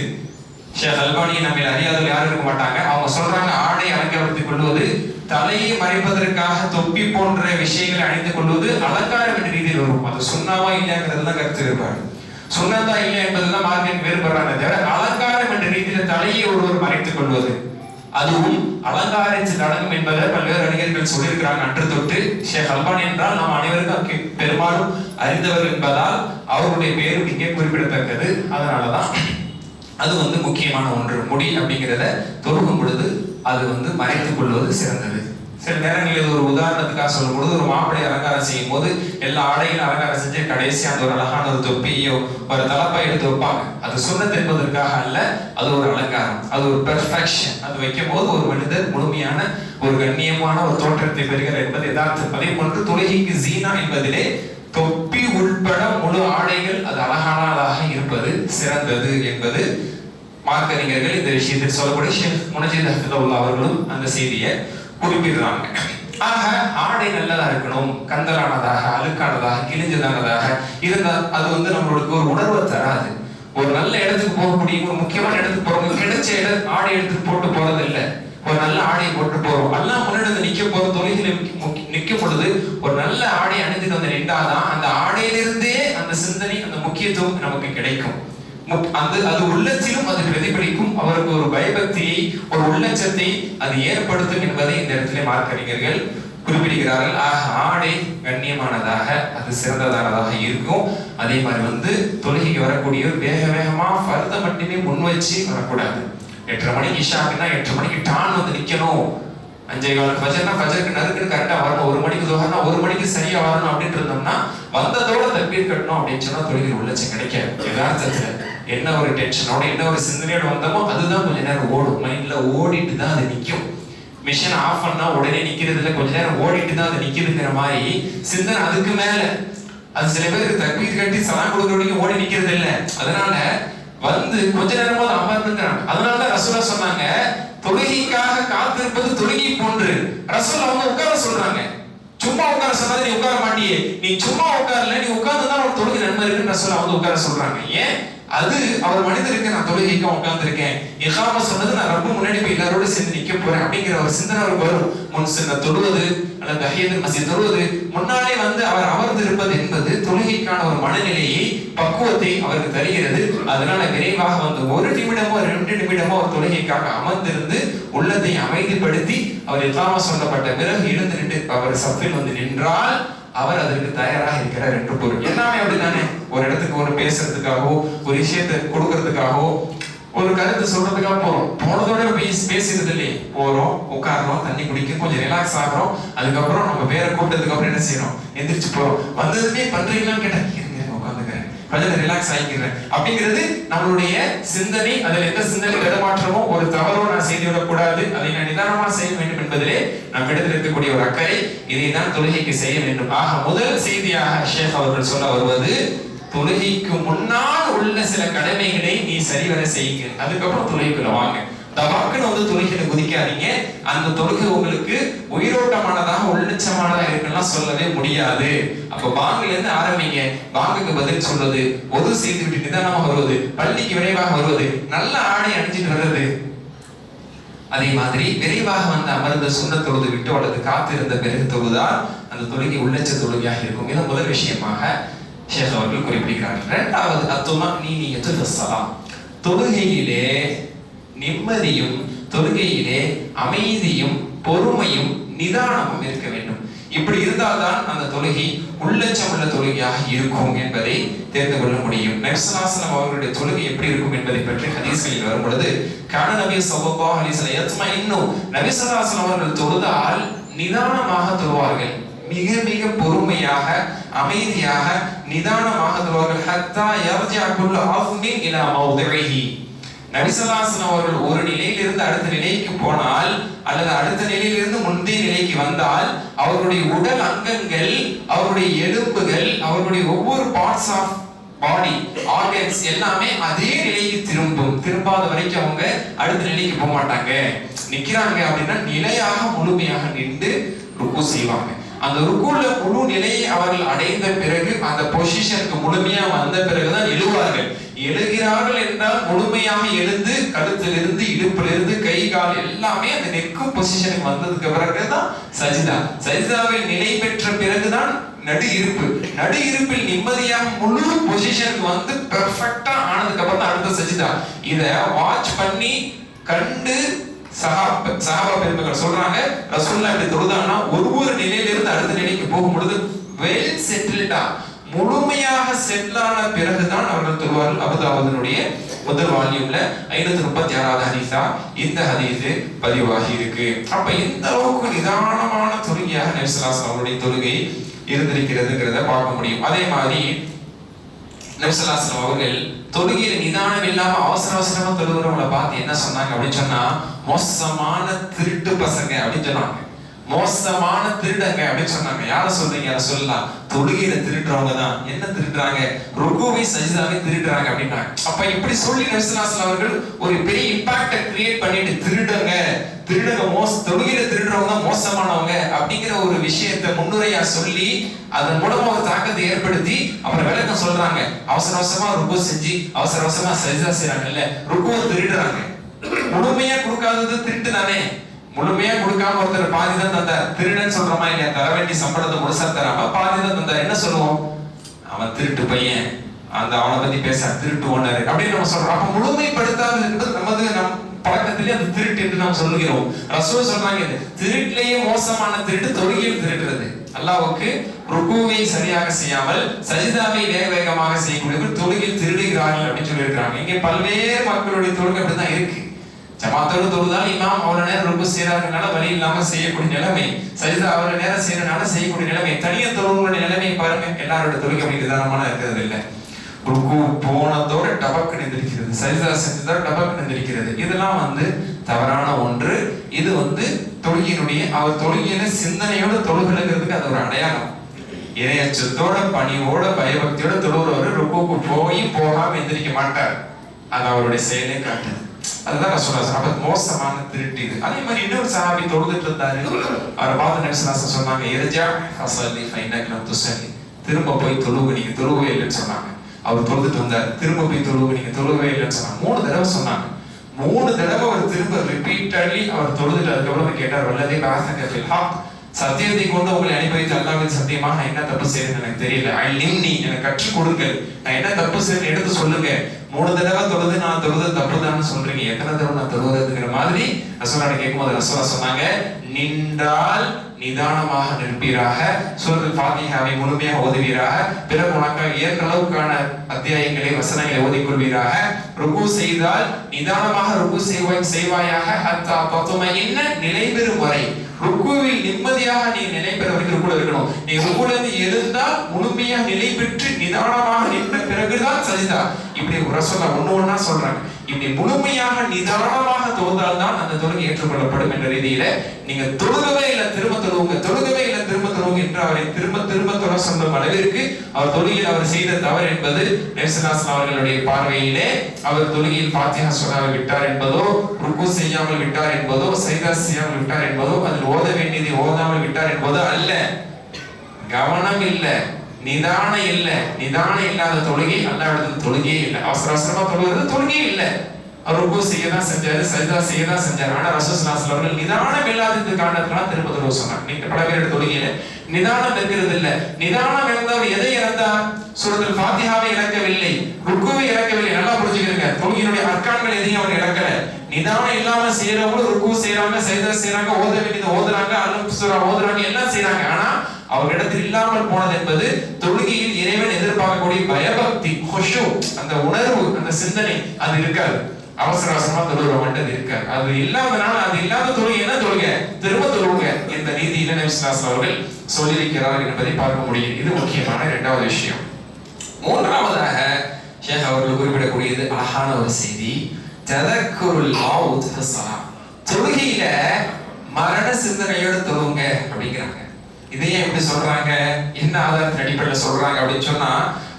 ஷேக் அல்பானியை நம்ம அறியாதவர்கள் யாரும் இருக்க மாட்டாங்க. அவங்க சொல்றாங்க, ஆடை அலங்கரித்துக் கொள்வது, தலையை மறைப்பதற்காக தொப்பி போன்ற விஷயங்களை அணிந்து கொள்வது அலங்காரம் என்ற ரீதியில் வரும். அது சுண்ணாவா இல்லையாங்கிறது தான் கருத்து இருப்பாரு. சுண்ணதா இல்லை என்பதுதான் மார்க்கெட் வேறுபடுறாங்க தவிர அலங்காரம் என்ற ரீதியில் தலையை ஒருவர் மறைத்துக் கொள்வது அதுவும் அலங்காரத்தில் அடங்கும் என்பதை பல்வேறு அறிஞர்கள் சொல்லியிருக்கிறாங்க. அன்று தொட்டு ஷேக் அல்பானி என்றால் நாம் அனைவருக்கும் பெரும்பாலும் அறிந்தவர் என்பதால் அவருடைய பேரும் இங்கே குறிப்பிடத்தக்கது. அதனாலதான் அது முக்கியமான ஒன்று. முடி அப்படிங்கிறத தொழுகும் பொழுது அது மறைத்துக் கொள்வது சிறந்தது. சில நேரங்களில் ஒரு உதாரணத்துக்காக சொல்லும் பொழுது, ஒரு மாப்பிள்ளை அலங்காரம் செய்யும் போது எல்லா ஆடைகளும் அலங்காரம் செஞ்சு கடைசி அந்த ஒரு அழகான ஒரு தொப்பியோ ஒரு தலப்பை எடுத்து வைப்பாங்க. அது சுன்னத் என்பதற்காக அல்ல, அது ஒரு அலங்காரம், அது ஒரு பெர்ஃபெக்ஷன். அது வைக்கும் போது ஒரு மனிதர் முழுமையான ஒரு கண்ணியமான ஒரு தோற்றத்தை பெறுகிறார் என்பது யதார்த்தம். அதே போன்று தொழுகைக்கு ஜீனா என்பதிலே தொப்பி உட்பட முழு ஆடைகள் அது அழகானதாக இருப்பது சிறந்தது என்பது மார்க்கறிஞர்கள் இந்த விஷயத்தில் சொல்லக்கூடிய ஷேக் முனஜித் ஹஃபிதுல்லாஹ் அவர்களும் அந்த செய்தியை குறிப்பிடுறாங்க. ஆக ஆடை நல்லதா இருக்கணும், கந்தலானதாக அழுக்கானதாக கிழிஞ்சதானதாக இருந்தால் அது நம்மளுக்கு ஒரு உணர்வை தராது. ஒரு நல்ல இடத்துக்கு போகக்கூடிய ஒரு முக்கியமான இடத்துக்கு போறோம், கிடைச்ச ஆடை எடுத்துட்டு போட்டு போறது இல்லை, ஒரு நல்ல ஆடையை போட்டு போறோம். எல்லாம் முன்னாடி நிக்க போற தொழில்களை நிற்கும் பொழுது ஒரு நல்ல ஆடை அணிந்துட்டு நின்றாதான் அந்த ஆடையிலிருந்தே அந்த சிந்தனை அந்த முக்கியத்துவம் நமக்கு கிடைக்கும். அது உள்ளத்திலும் அது பிரதிபலிக்கும். அவருக்கு ஒரு பயபக்தியை ஒரு உள்ளச்சத்தை அது ஏற்படுத்தும் என்பதை இந்த இடத்திலே மார்க்கறிஞர்கள் குறிப்பிடுகிறார்கள். ஆடை கண்ணியமானதாக அது சிறந்ததானதாக இருக்கும். அதே மாதிரி தொழுகைக்கு வரக்கூடிய வேகமா ஃபர்த மட்டுமே முன் வச்சு வரக்கூடாது. 8:30 மணிக்கு இஷா அப்படின்னா 8:30 மணிக்கு டான் நிக்கணும். 5:15 ஃபஜர்னா ஃபஜருக்கு நறுக்குன்னு கரெக்டா வரணும். 1 மணிக்கு துஹர்னா 1 மணிக்கு சரியா வரணும் அப்படின்னு இருந்தோம்னா வந்ததோட தக்பீர் கட்டணும் அப்படின்னு சொன்னா தொழுகை உள்ளச்சம் கிடைக்காது. யதார்த்தத்துல என்ன ஒரு டென்ஷனோட என்ன ஒரு சிந்தனையோட வந்தோமோ அதுதான் கொஞ்ச நேரம் ஓடும். மைண்ட்ல ஓடிட்டு தான் அது நிற்கும். மிஷின் ஆஃப் பண்ணா உடனே நிக்கிறது இல்லை, கொஞ்ச நேரம் ஓடிட்டு தான் அது நிக்குதுங்கிற மாதிரி சிந்தனை அதுக்கு மேல. அது சில பேருக்கு தக்பீர் கட்டி சலாம் கொடுக்குற வரைக்கும் ஓடி நிக்கிறது இல்லை. அதனால கொஞ்ச நேரமா அமர்ந்துக்கிறாங்க. அதனாலதான் ரசூலா சொன்னாங்க, தொழுகைக்காக காத்திருப்பது தொழுகை போன்று. ரசூலா உட்கார சொல்றாங்க. சும்மா உட்கார சொன்னது நீ உட்கார மாட்டியே, நீ சும்மா உட்காரல, நீ உட்கார்ந்துதான் ஒரு தொழுகை நன்மை இருக்குன்னு ரசூலா உட்கார சொல்றாங்க. ஏன்? அது அவர் மனிதருக்கு நான் தொழுகைக்கு உட்கார்ந்து இருக்கேன், இகாம சொன்னது நான் ரொம்ப முன்னாடி போய் எல்லாரோட சேர்ந்து நிக்க போறேன் அப்படிங்கிற ஒரு சிந்தனை அவருக்கு வரும். முன் சின்ன தொழுவது அல்லது தஹியத்துல் மஸ்ஜித் தொழுவது முன்னாலே அவர் அமர்ந்து இருப்பது என்பது தொழுகைக்கான ஒரு மனநிலையை பக்குவத்தை அவருக்கு தருகிறது. அதனால விரைவாக 1 நிமிடமோ 2 நிமிடமோ ஒரு தொழுகைக்காக அமர்ந்திருந்து உள்ளத்தை அமைதிப்படுத்தி அவர் இகாம சொல்லப்பட்ட பிறகு எழுந்து நின்று அவர் சஃபில் நின்றால் அவர் அதற்கு தயாராக இருக்கிறார் என்று பொருள். எல்லாமே அப்படித்தானே. ஒரு இடத்துக்கு ஒரு பேசுறதுக்காகவோ ஒரு விஷயத்தை கொடுக்கறதுக்காகவோ ஒரு கருத்து சொல்றதுக்காக போறோம். போனதோட பேசுறது இல்லையே, போறோம், உட்காரோம், தண்ணி குடிக்க கொஞ்சம் ரிலாக்ஸ் ஆகிறோம். அதுக்கப்புறம் நம்ம பேரை கூப்பிட்டதுக்கு அப்புறம் என்ன செய்யறோம், எந்திரிச்சு போறோம். வந்ததுமே பண்றீங்களான்னு கேட்டா உட்காந்துக்கிறேன், கொஞ்சம் ரிலாக்ஸ் ஆகிக்கிறேன் அப்படிங்கிறது நம்மளுடைய சிந்தனை. அதில் எந்த சிந்தனை இடமாற்றமோ ஒரு தவறோ நான் செய்துவிடக் கூடாது, அதை நான் நிதானமா செய்ய வேண்டும் என்பதிலே நம்ம இடத்தில் இருக்கக்கூடிய ஒரு அக்கறை. இதை தான் தொழுகைக்கு செய்ய வேண்டும். ஆக முதல் செய்தியாக ஷேக் அவர்கள் சொல்ல வருவது, தொழுகைக்கு முன்னால் உள்ள சில கடமைகளை நீ சரிவர செய்யுங்க, அதுக்கப்புறம் தொழுகைக்குள்ள வாங்க. தபாக்குன்னு தொழுகையில குதிக்காதீங்க. அந்த தொழுகை உங்களுக்கு உயிரோட்டமானதாக உள்ளட்சமானதாக இருக்குன்னா சொல்லவே முடியாது. அப்ப பாங்குல இருந்து ஆரம்பிங்க. பாங்குக்கு பதில் சொல்றது, ஒது செய்து விட்டு நிதானமாக வருவது, பள்ளிக்கு விரைவாக வருவது, நல்ல ஆடை அணிஞ்சிட்டு வர்றது, அதே மாதிரி விரைவாக அமர்ந்த சுண்ணத் தொழுது விட்டு அல்லது காத்திருந்த பிறகு தொழுதால் அந்த தொழுகை உள்ளட்ச தொழுகையாக இருக்கும். இதை முதல் விஷயமாக ஷேக் அவர்கள் குறிப்பிடுகிறார்கள். இரண்டாவது அத்துமஅனீனத்து ஸலாம், தொழுகையிலே நிம்மதியும் தொழுகையிலே அமைதியும் பொறுமையும் நிதானமும் இருக்க வேண்டும். இப்படி இருந்தால்தான் அந்த தொழுகை உள்ளட்சம் உள்ள தொழுகையாக இருக்கும் என்பதை தெரிந்து கொள்ள முடியும். நபி ஸல்லல்லாஹு அலைஹி வஸல்லம் அவர்களுடைய தொழுகை எப்படி இருக்கும் என்பதை பற்றி ஹதீஸ்களில் வரும் பொழுது, கான நபி ஸல்லல்லாஹு அலைஹி வஸல்லம் யத்மஇன்னு, நபி ஸல்லல்லாஹு அலைஹி வஸல்லம் அவர்கள் தொழுதால் நிதானமாக தொழுவார்கள், மிக மிக பொறுமையாக அமைதியாக நிதானமாக தொழுவார்கள். ஹத்தா யர்ஜிஅ குல்லு அஃமின் இலா மௌதிஇஹி, நபி ஸல்லல்லாஹு அலைஹி வஸல்லம் அவர்கள் ஒரு நிலையிலிருந்து அடுத்த நிலைக்கு போனால் அல்லது அடுத்த நிலையிலிருந்து முந்தைய நிலைக்கு வந்தால் அவருடைய உடல் அங்கங்கள், அவருடைய எலும்புகள், அவருடைய ஒவ்வொரு பார்ட்ஸ் ஆஃப் பாடி ஆர்கன்ஸ் எல்லாமே அதே நிலைக்கு திரும்பாத வரைக்கும் அவங்க அடுத்த நிலைக்கு போக மாட்டாங்க. நிக்கிறாங்க அப்படின்னா நிலையாக முழுமையாக நின்று ருக்கு செய்வாங்க. அந்த ருக்குல முழு நிலையை அவர்கள் அடைந்த பிறகு, அந்த பொசிஷனுக்கு முழுமையா வந்த பிறகுதான் எழுவார்கள். எழுகிறார்கள் என்றால் முழுமையாக எழுந்து கழுத்திலிருந்து இடுப்பிலிருந்து கை கால் எல்லாமே அந்த நெக்கும் பொசிஷனுக்கு வந்ததுக்கு பிறகுதான் சஜிதா. சஜிதாவில் நிலை பெற்ற பிறகுதான் நடு இருப்பில் நிம்மதியாக முழு பொசிஷனுக்கு வந்து பெர்ஃபெக்ட்டா ஆனதுக்கு அப்புறம் தான் அடுத்த சஜிதா. இத வாட்ச் பண்ணி கண்டு சஹாபா பெருமக்கள் சொல்றாங்க, ரசூலுல்லாஹ் இப்படி தொழுதாங்கன்னா ஒவ்வொரு நிலையிலிருந்து அடுத்த நிலைக்கு போகும்பொழுது வெல் செட்டில்டா முழுமையாக செட்டிலான பிறகுதான் அவர்கள் தொழுவார்கள். அபூதாவூதுடைய முதல் வால்யூம்ல 536வது ஹதீஸா இந்த ஹதீஸ் பதிவாகி இருக்கு. அப்ப இந்த அளவுக்கு நிதானமான தொழுகையாக நபி ஸல்லல்லாஹு அலைஹி வஸல்லம் அவருடைய தொழுகை இருந்திருக்கிறதுங்கிறத பார்க்க முடியும். அதே மாதிரி நபி ஸல்லல்லாஹு அலைஹி வஸல்லம் அவர்கள் தொழுகையில நிதானம் இல்லாம அவசரமா தொழுகிறவங்களை பார்த்து என்ன சொன்னாங்க அப்படின்னு சொன்னா, மோசமான திருட்டு பசங்க அப்படின்னு சொன்னாங்க. மோசமான திருடங்க அப்படின்னு சொன்னாங்க. யார சொல்றீங்க? யார சொல்லலாம்? தொழுகையில திருடுறவங்க தான். என்ன திருடுறாங்க? ருக்குவை சஜிதாவை திருடுறாங்க அப்படின்னாங்க. அப்ப இப்படி சொல்லி நபி ஸல்லல்லாஹு அலைஹி வஸல்லம் அவர்கள் ஒரு பெரிய இம்பாக்ட கிரியேட் பண்ணிட்டு திருடுங்க தொழுகையில திருடுறவங்க மோசமானவங்க அப்படிங்கிற ஒரு விஷயத்தை முன்னுரையா சொல்லி அதன் மூலமா ஒரு தாக்கத்தை ஏற்படுத்தி அப்புறம் விளக்கம் சொல்றாங்க. அவசரமா ருக்கு செஞ்சு அவசரமா சஜிதா செய்யறாங்கல்ல, ருக்குவை திருடுறாங்க. முழுமையா கொடுக்காதது திருட்டு தானே. முழுமையா கொடுக்காம ஒருத்தர் பாதி தான் தந்தார், திருடன்னு சொல்றோமா இல்லையா? தர வேண்டிய சம்பளத்தை முழுசா தராம பாதி தான் தந்தார். என்ன சொல்லுவோம்? அவன் திருட்டு பையன், அந்த அவனை பத்தி பேச திருட்டு ஓனர் அப்படின்னு நம்ம சொல்றோம். அப்ப முழுமைப்படுத்தாது என்பது நம் பழக்கத்திலே அது திருட்டு என்று நாம் சொல்லுகிறோம். ரசூல் சொல்றாங்க, திருட்டிலேயே மோசமான திருட்டு தொழுகையில் திருடுறது. அல்லாஹ்வுக்கு ருக்குவை சரியாக செய்யாமல் சஜிதாவை வேகமாக செய்யக்கூடியவர்கள் தொழுகையில் திருடுகிறார்கள் அப்படின்னு சொல்லி இருக்கிறாங்க. இங்கே பல்வேறு மக்களுடைய தொழுகை அப்படிதான் இருக்கு. ஜமாத்தோடு தொழுதால் இமாம் அவ்வளவு நேரம் ருக்கு செய்யறாங்கனால வழி இல்லாம செய்யக்கூடிய நிலைமை, சஜிதா அவ்வளவு நேரம் செய்யறதுனால செய்யக்கூடிய நிலைமை, தனியா தொழுவங்களுடைய நிலைமையை பாருங்க. எல்லாரோட தொழுகை அப்படி நிதானமான இருக்கிறது இல்லை. ருக்கு போனதோட டபக்கு நிந்திருக்கிறது, சஜிதா செஞ்சதோட டபக்கு நிந்திருக்கிறது. இதெல்லாம் தவறான ஒன்று. இது தொழுகையினுடைய அவர் தொழுகையில சிந்தனையோட தொழுகிறதுக்கு அது ஒரு அடையாளம். இறையச்சத்தோட பணியோட பயபக்தியோட தொழுகிறவர் ருக்குக்கு போகாம எந்திரிக்க மாட்டார். அது அவருடைய செயலை காட்டுது. அதுதான் ரசூலுல்லாஹ் அப்ப மோசமான திருட்டு இது. அதே மாதிரி இன்னொரு சஹாபி தொழுதுட்டு இருந்தாரு. அவர் பார்த்து நபி ஸல்லல்லாஹு அலைஹி வஸல்லம் சொன்னாங்க, இர்ஜா ஃபஸல்லி ஃபைன்னக லம் துஸல்லி, திரும்ப போய் தொழுவு, நீங்க தொழுவே இல்லைன்னு சொன்னாங்க. அவர் தொழுதுட்டு வந்தார், திரும்ப போய் தொழுவு, நீங்க தொழுவே இல்லைன்னு சொன்னாங்க. 3 தடவை சொன்னாங்க. 3 தடவை அவர் திரும்ப ரிப்பீட்டட்லி அவர் தொழுதுட்டு அதுக்கப்புறம் கேட்டார், வல்லதி பாஸக ஃபில் ஹக், சத்தியத்தை கொண்டு உங்களை அனுப்பி வைத்து அல்லாஹ்வின் சத்தியமாக நான் என்ன தப்பு செய்யறேன்னு எனக்கு தெரியல, அல்லிம்னி, எனக்கு கற்றுக் கொடுங்கள், நான் என்ன தப்பு செய்யறேன்னு எடுத்து சொல்லுங்க. 3 தடவை தொழுது நான் தொழுது தப்புதான்னு சொல்றீங்க, எத்தனை தடவை நான் தொழுவதுங்கிற மாதிரி ரசூலுல்லாஹ் கேட்கும்போது ரசூலுல்லாஹ் சொன்னாங்க, நின்றால் நிதானமாக நிற்பீராக, சூரத்துல் ஃபாத்திஹாவை முழுமையாக ஓதுவீராக, பிறகு உனக்கு ஏற்களவுக்கான அத்தியாயங்களை வசனங்களை ஓதிக்கொள்வீராக, ருக்கு செய்தால் நிதானமாக ருக்கு செய்வாயாக, ஹத்தா தத்மஇன்ன, நிலை பெறும் வரை, ருக்குவில் நிம்மதியாக நீ நிலை பெற வரைக்கும் ருக்குல இருக்கணும். நீ ருக்குல இருந்து எழுந்தால் முழுமையாக நிலை பெற்று நிதானமாக நின்ற பிறகுதான் சஜிதா. இப்படி ரசூலுல்லாஹ் ஒண்ணா சொல்றாங்க. இப்படி முழுமையாக நிதானமாக தொழுதால் தான் அந்த தொழுகை ஏற்றுக்கொள்ளப்படும் என்ற ரீதியில நீங்க தொழுகவே இல்லை திரும்ப தொழுவுங்க, தொழுகவே இல்லை திரும்ப தொழுவுங்க என்று அவரை திரும்ப தொழ சொல்லும் அளவிற்கு அவர் தொழுகையில் அவர் செய்த தவறு என்பது நபி ஸல்லல்லாஹு அலைஹி வஸல்லம் அவர்களுடைய பார்வையிலே அவர் தொழுகையில் ஃபாத்திஹா சூராவை விட்டார் என்பதோ, ருக்கு செய்யாமல் விட்டார் என்பதோ, சஜிதா செய்யாமல் விட்டார் என்பதோ, அதில் ஓத வேண்டியதை ஓதாமல் விட்டார் என்பதோ அல்ல. கவனம் இல்லை, நிதானம் இல்லை. நிதானம் இல்லாத தொழுகை அல்லாஹ்விடத்தில் தொழுகையே இல்லை. அவசரமா தொழுகிறது தொழுகையே இல்லை. அவர் ருக்கு செய்ய தான் செஞ்சாரு, சஜிதா செய்ய தான் செஞ்சாரு. ஆனா ரசூலுல்லாஹி ஸல்லல்லாஹு அலைஹி வஸல்லம் நிதானம் இல்லாதது காரணத்தினால திரும்ப தொழுவ சொன்னாங்க. நீங்க பல பேர் தொழுகையில நிதானம் இருக்கிறது இல்ல. நிதானம் இருந்தவர் எதை இழந்தார்? சூரத்துல் ஃபாத்திஹாவை இழக்கவில்லை, ருக்குவை இழக்கவில்லை. நல்லா புரிஞ்சுக்கிறீங்க, தொழுகையினுடைய அர்க்கான்கள் எதையும் அவர் இழக்கல. நிதானம் இல்லாம செய்யறவங்க ருக்கு செய்யறாங்க, சஜிதா செய்யறாங்க, ஓத வேண்டியது ஓதுறாங்க, அல் சூரா ஓதுறாங்க, எல்லாம் செய்யறாங்க. ஆனா அவரிடத்தில் இல்லாமல் போனது என்பது தொழுகையில் இறைவன் எதிர்பார்க்கக்கூடிய பயபக்தி, குஷு, அந்த உணர்வு, அந்த சிந்தனை அது இருக்காது. அவசரமா தொழுகிறவன்றது இருக்காது. அது இல்லாதனால அது இல்லாத தொழுகை என்ன தொழுகை? திரும்ப தொழுவுங்க என்ற ரீதியில நபி ஸல்லல்லாஹு அலைஹி வஸல்லம் அவர்கள் சொல்லியிருக்கிறார்கள் என்பதை பார்க்க முடியும். இது முக்கியமான 2வது விஷயம். 3வதாக ஷேக் அவர்கள் குறிப்பிடக்கூடியது அழகான ஒரு செய்தி. ததக்குருல் மௌத் ஃபி ஸலாத், தொழுகையில மரண சிந்தனையோடு தொழுங்க அப்படிங்கிறாங்க. இதையே எப்படி சொல்றாங்க, என்ன ஆதாரத்தின் அடிப்படையில் சொல்றாங்க அப்படின்னு சொன்னா,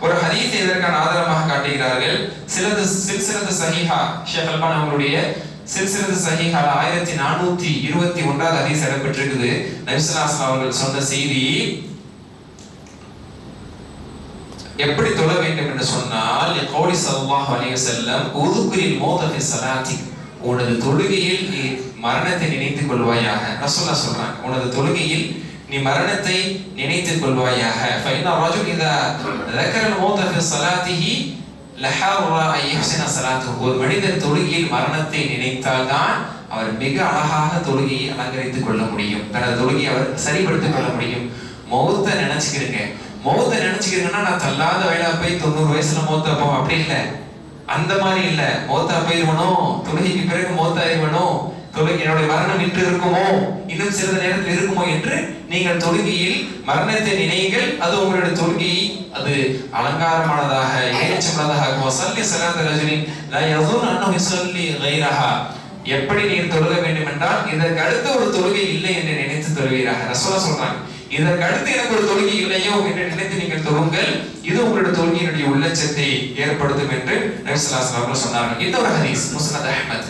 ஒரு ஹதீஸ் இதற்கான ஆதாரமாக காட்டுகிறார்கள். சில்சிலத்து ஸஹீஹா, ஷேக் அல்பானி அவங்களுடைய சில்சிலத்து ஸஹீஹால 1421வது ஹதீஸ் இடம்பெற்றிருக்குது. நபி ஸல்லல்லாஹு அலைஹி வஸல்லம் அவர்கள் சொன்ன செய்தி, எப்படி தொழ வேண்டும் என்று சொன்னால், கௌலி ஸல்லல்லாஹு அலைஹி வஸல்லம் உதுகுரில் மௌத ஃபி ஸலாத்திக், உனது தொழுகையில் நீ மரணத்தை நினைத்துக் கொள்வாயாக. ரசூலுல்லாஹ் சொல்றாங்க, உனது தொழுகையில் நீ மரணத்தை நினைத்துக் கொள்வாயாக. ஃபைன ரஜுல் இதா ذكر الموت في صلاته لحاول ان يحسن صلاته, ஒரு மனிதன் தொழுகையில் மரணத்தை நினைத்தால் தான் அவர் மிக அழகாக தொழுகையை அலங்கரித்துக் கொள்ள முடியும், தனது தொழுகையை அவர் சரிப்படுத்திக் கொள்ள முடியும். மௌத்தை நினைச்சுக்கிறீங்க, மௌத்தை நினைச்சுக்கிறீங்கன்னா நான் தள்ளாத வயலா போய் 90 வயசுல மௌத்தா போவோம் அப்படி இல்லை, அந்த மாதிரி இல்லை. மௌத்தா போயிருவனும், தொழுகைக்கு பிறகு மௌத்தாயிருவனும், தொழுகை என்னுடைய மரணம் இன்று இருக்குமோ, இன்னும் சிறிது நேரத்தில் இருக்குமோ என்று நீங்கள் தொழுகையில் மரணத்தை நினைங்கள். அது உங்களுடைய தொழுகையை அது அலங்காரமானதாக, இறைச்சமானதாக. வஸல்லி ஸலாத்த ரஜுலின் லா யظن انه يصلي غيرها, எப்படி நீங்கள் தொழுக வேண்டும் என்றால் இதற்கு அடுத்து ஒரு தொழுகை இல்லை என்று நினைத்து தொழுவீராக. ரசூலுல்லாஹ் சொல்றாங்க, இதற்கு அடுத்து எனக்கு ஒரு தொழுகை இல்லையோ என்று நினைத்து நீங்கள் தொழுங்கள், இது உங்களுடைய தொழுகையினுடைய உள்ளட்சத்தை ஏற்படுத்தும் என்று நபி ஸல்லல்லாஹு அலைஹி வஸல்லம் சொன்னார்கள். இன்னொரு ஹதீஸ் முஸ்னத் அஹ்மத்,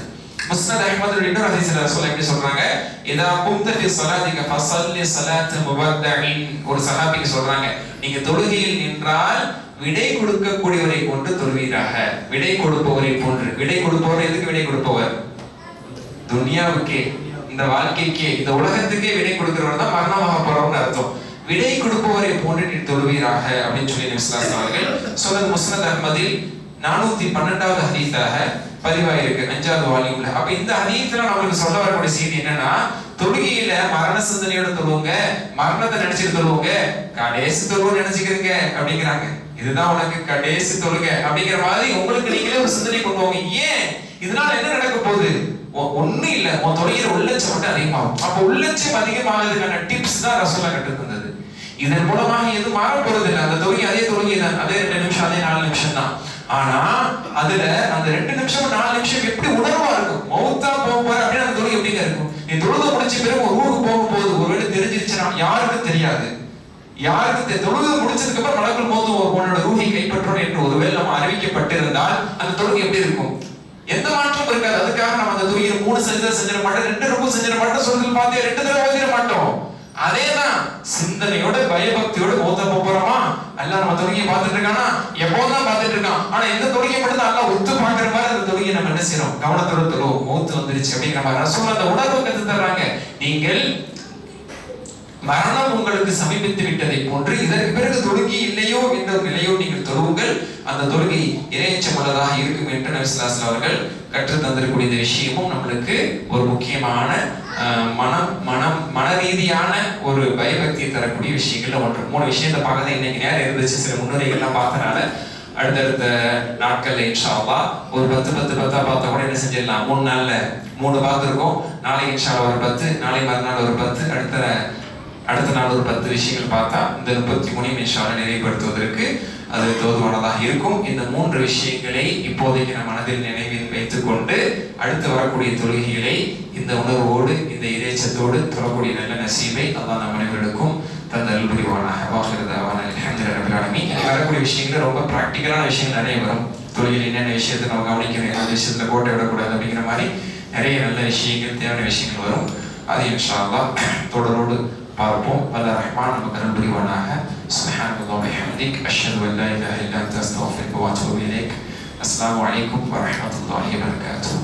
முஸ்னத் அஹ்மதுடைய இன்னொரு ஹதீஸ்ல ரசூலுல்லாஹ் எப்படி சொல்றாங்க, இதா கும்த ஃபி ஸலாத்திக ஃபஸல்லி ஸலாத்த முபத்தஇன், ஒரு சஹாபிக்கு சொல்றாங்க, நீங்க தொழுகையில் நின்றால் விடை கொடுக்கக்கூடியவரை கொண்டு தொழுவீராக. விடை கொடுப்பவரை போன்று. விடை கொடுப்பவர் எதுக்கு விடை கொடுப்பவர்? துன்யாவுக்கே, இந்த வாழ்க்கைக்கே, இந்த உலகத்துக்கே விடை கொடுக்கிறவர் தான் மரணமாக போறவர்னு அர்த்தம். விடை கொடுப்பவரை போன்று நீ தொழுவீராக அப்படின்னு சொல்லி நபி ஸல்லல்லாஹு அலைஹி வஸல்லம் அவர்கள் சொன்னது முஸ்னத் அஹ்மதில் 412வது ஹதீஸாக பதிவாயிருக்கு, 5வது வால்யூம்ல. அப்ப இந்த ஹதீஸ்ல நமக்கு சொல்ல வரக்கூடிய செய்தி என்னன்னா, தொழுகையில மரண சிந்தனையோட தொழுவுங்க, மரணத்தை நினைச்சிட்டு தொழுவுங்க, கடைசி தொழுவு நினைச்சுக்கிறீங்க அப்படிங்கிறாங்க. இதுதான் உனக்கு கடைசி தொழுகை அப்படிங்கிற மாதிரி உங்களுக்கு நீங்களே ஒரு சிந்தனை கொண்டு வாங்க. ஏன்? இதனால என்ன நடக்க போகுது? ஒண்ணு இல்ல, உன் தொழுகையில உள்ளட்சம் மட்டும் அதிகமாகும். அப்ப உள்ளட்சம் அதிகமாகிறதுக்கான டிப்ஸ் தான் ரசூலுல்லாஹ் கற்றுத் தந்தது. இதன் மூலமாக எதுவும் மாற போறது இல்லை. அந்த தொழுகை அதே தொழுகை தான், அதே 2 நிமிஷம், அதே 4 நிமிஷம் தான். ஆனா அதுல அந்த 2 நிமிஷம் 4 நிமிஷம் எப்படி உணர்வா இருக்கும், மௌத்தா போவார் அப்படின்னு அந்த தொழுகை எப்படிங்க இருக்கும்? நீ தொழுகை முடிச்ச பிறகு ஒரு ஊருக்கு போக போகுது, ஒருவேளை தெரிஞ்சிருச்சுன்னா யாருக்கும் தெரியாது. யாருக்கு தொழுகை முடிச்சதுக்கு அப்புறம் மலக்குல் மௌத் உன்னோட ரூஹை கைப்பற்றணும் என்று ஒருவேளை நம்ம அறிவிக்கப்பட்டிருந்தால் அந்த தொழுகை எப்படி இருக்கும்? எந்த மாற்றமும் இருக்காது. அதுக்காக நம்ம அந்த தொழுகையை 3 சஜ்தா செஞ்சிட மாட்டோம், 2 ருக்கு செஞ்சிட மாட்டோம், சூரத்துல் ஃபாத்திஹா 2 தடவை ஓதிட மாட்டோம். அதேதான் சிந்தனையோட பயபக்தியோட மௌத்தா போறோமா, அல்லாஹ் நம்ம தொழுகையை பார்த்துட்டு இருக்கானா, எப்போதான் பார்த்துட்டு இருக்கான். ஆனா எந்த தொழுகையை மட்டும் தான் அல்லாஹ் ஒத்து பார்க்கிற மாதிரி அந்த தொழுகையை நம்ம என்ன செய்யறோம், கவனத்தோட தொழுவோம். மௌத்து வந்துருச்சு அப்படிங்கிற மாதிரி ரசூலுல்லாஹ் அந்த உணர்வை கத்து தர்றாங்க. நீங்கள் மரணம் உங்களுக்கு சமீபித்து விட்டதை போன்று இதற்கு பிறகு தொழுகை இல்லையோ என்ற நிலையோ நீங்கள் தொழுவுங்கள், அந்த தொழுகை இறையச்சமுள்ளதாக இருக்கும் என்று நபி ஸல்லல்லாஹு அலைஹி வஸல்லம் அவர்கள் கற்று தந்திருக்கூடிய இந்த விஷயமும் நம்மளுக்கு ஒரு முக்கியமான மன ரீதியான ஒரு பயபக்தியை தரக்கூடிய விஷயங்கள்ல ஒன்று. 3 விஷயத்தை பார்க்கறது இன்னைக்கு நேரம் இருந்துச்சு, சில முன்னுரைகள்லாம் பார்த்தனால அடுத்தடுத்த நாட்கள்ல இன்ஷா அல்லாஹ் ஒரு 10 பார்த்தா கூட என்ன செஞ்சிடலாம், 3 நாள்ல 3 பார்த்துருக்கோம். நாளைக்கு இன்ஷா அல்லாஹ் ஒரு 10, நாளை மறுநாள் ஒரு 10, அடுத்த நாள் ஒரு 10 விஷயங்கள் பார்த்தா இந்த 33 இன்ஷா அல்லாஹ் நிறைவுபடுத்துவதற்கு அது தோதுவானதாக இருக்கும். இந்த 3 விஷயங்களை இப்போதைக்கு நம் மனதில் நினைவில் வைத்துக் கொண்டு அடுத்து வரக்கூடிய தொழுகைகளை இந்த உணர்வோடு, இந்த இறைச்சத்தோடு தொழக்கூடிய நல்ல நசீபை அல்லாஹ் நம் அனைவருக்கும் தந்தல் புரிவானாக. வாஹிரு தஅவானா அல்ஹம்துலில்லாஹி ரப்பில் ஆலமீன். வரக்கூடிய விஷயங்கள் ரொம்ப பிராக்டிக்கலான விஷயங்கள் நிறைய வரும். தொழுகையில் என்னென்ன விஷயத்தை நம்ம கவனிக்கணும், அந்த விஷயத்துல கோட்டை விடக்கூடாது அப்படிங்கிற மாதிரி நிறைய நல்ல விஷயங்கள், தேவையான விஷயங்கள் வரும். அது இன்ஷா அல்லாஹ் தொடரோடு பார்ப்போம். வல்ல ரஹ்மான் நமக்கு அருள் புரிவானாக. சுப்ஹானல்லாஹி வ பிஹம்திஹி அஷ்ஹது அன் லா இலாஹா இல்லா அன்த அஸ்தக்ஃபிருக வ அத்தூபு இலைக். அஸ்ஸலாமு அலைக்கும் வ ரஹ்மத்துல்லாஹி வ பரகாத்துஹு.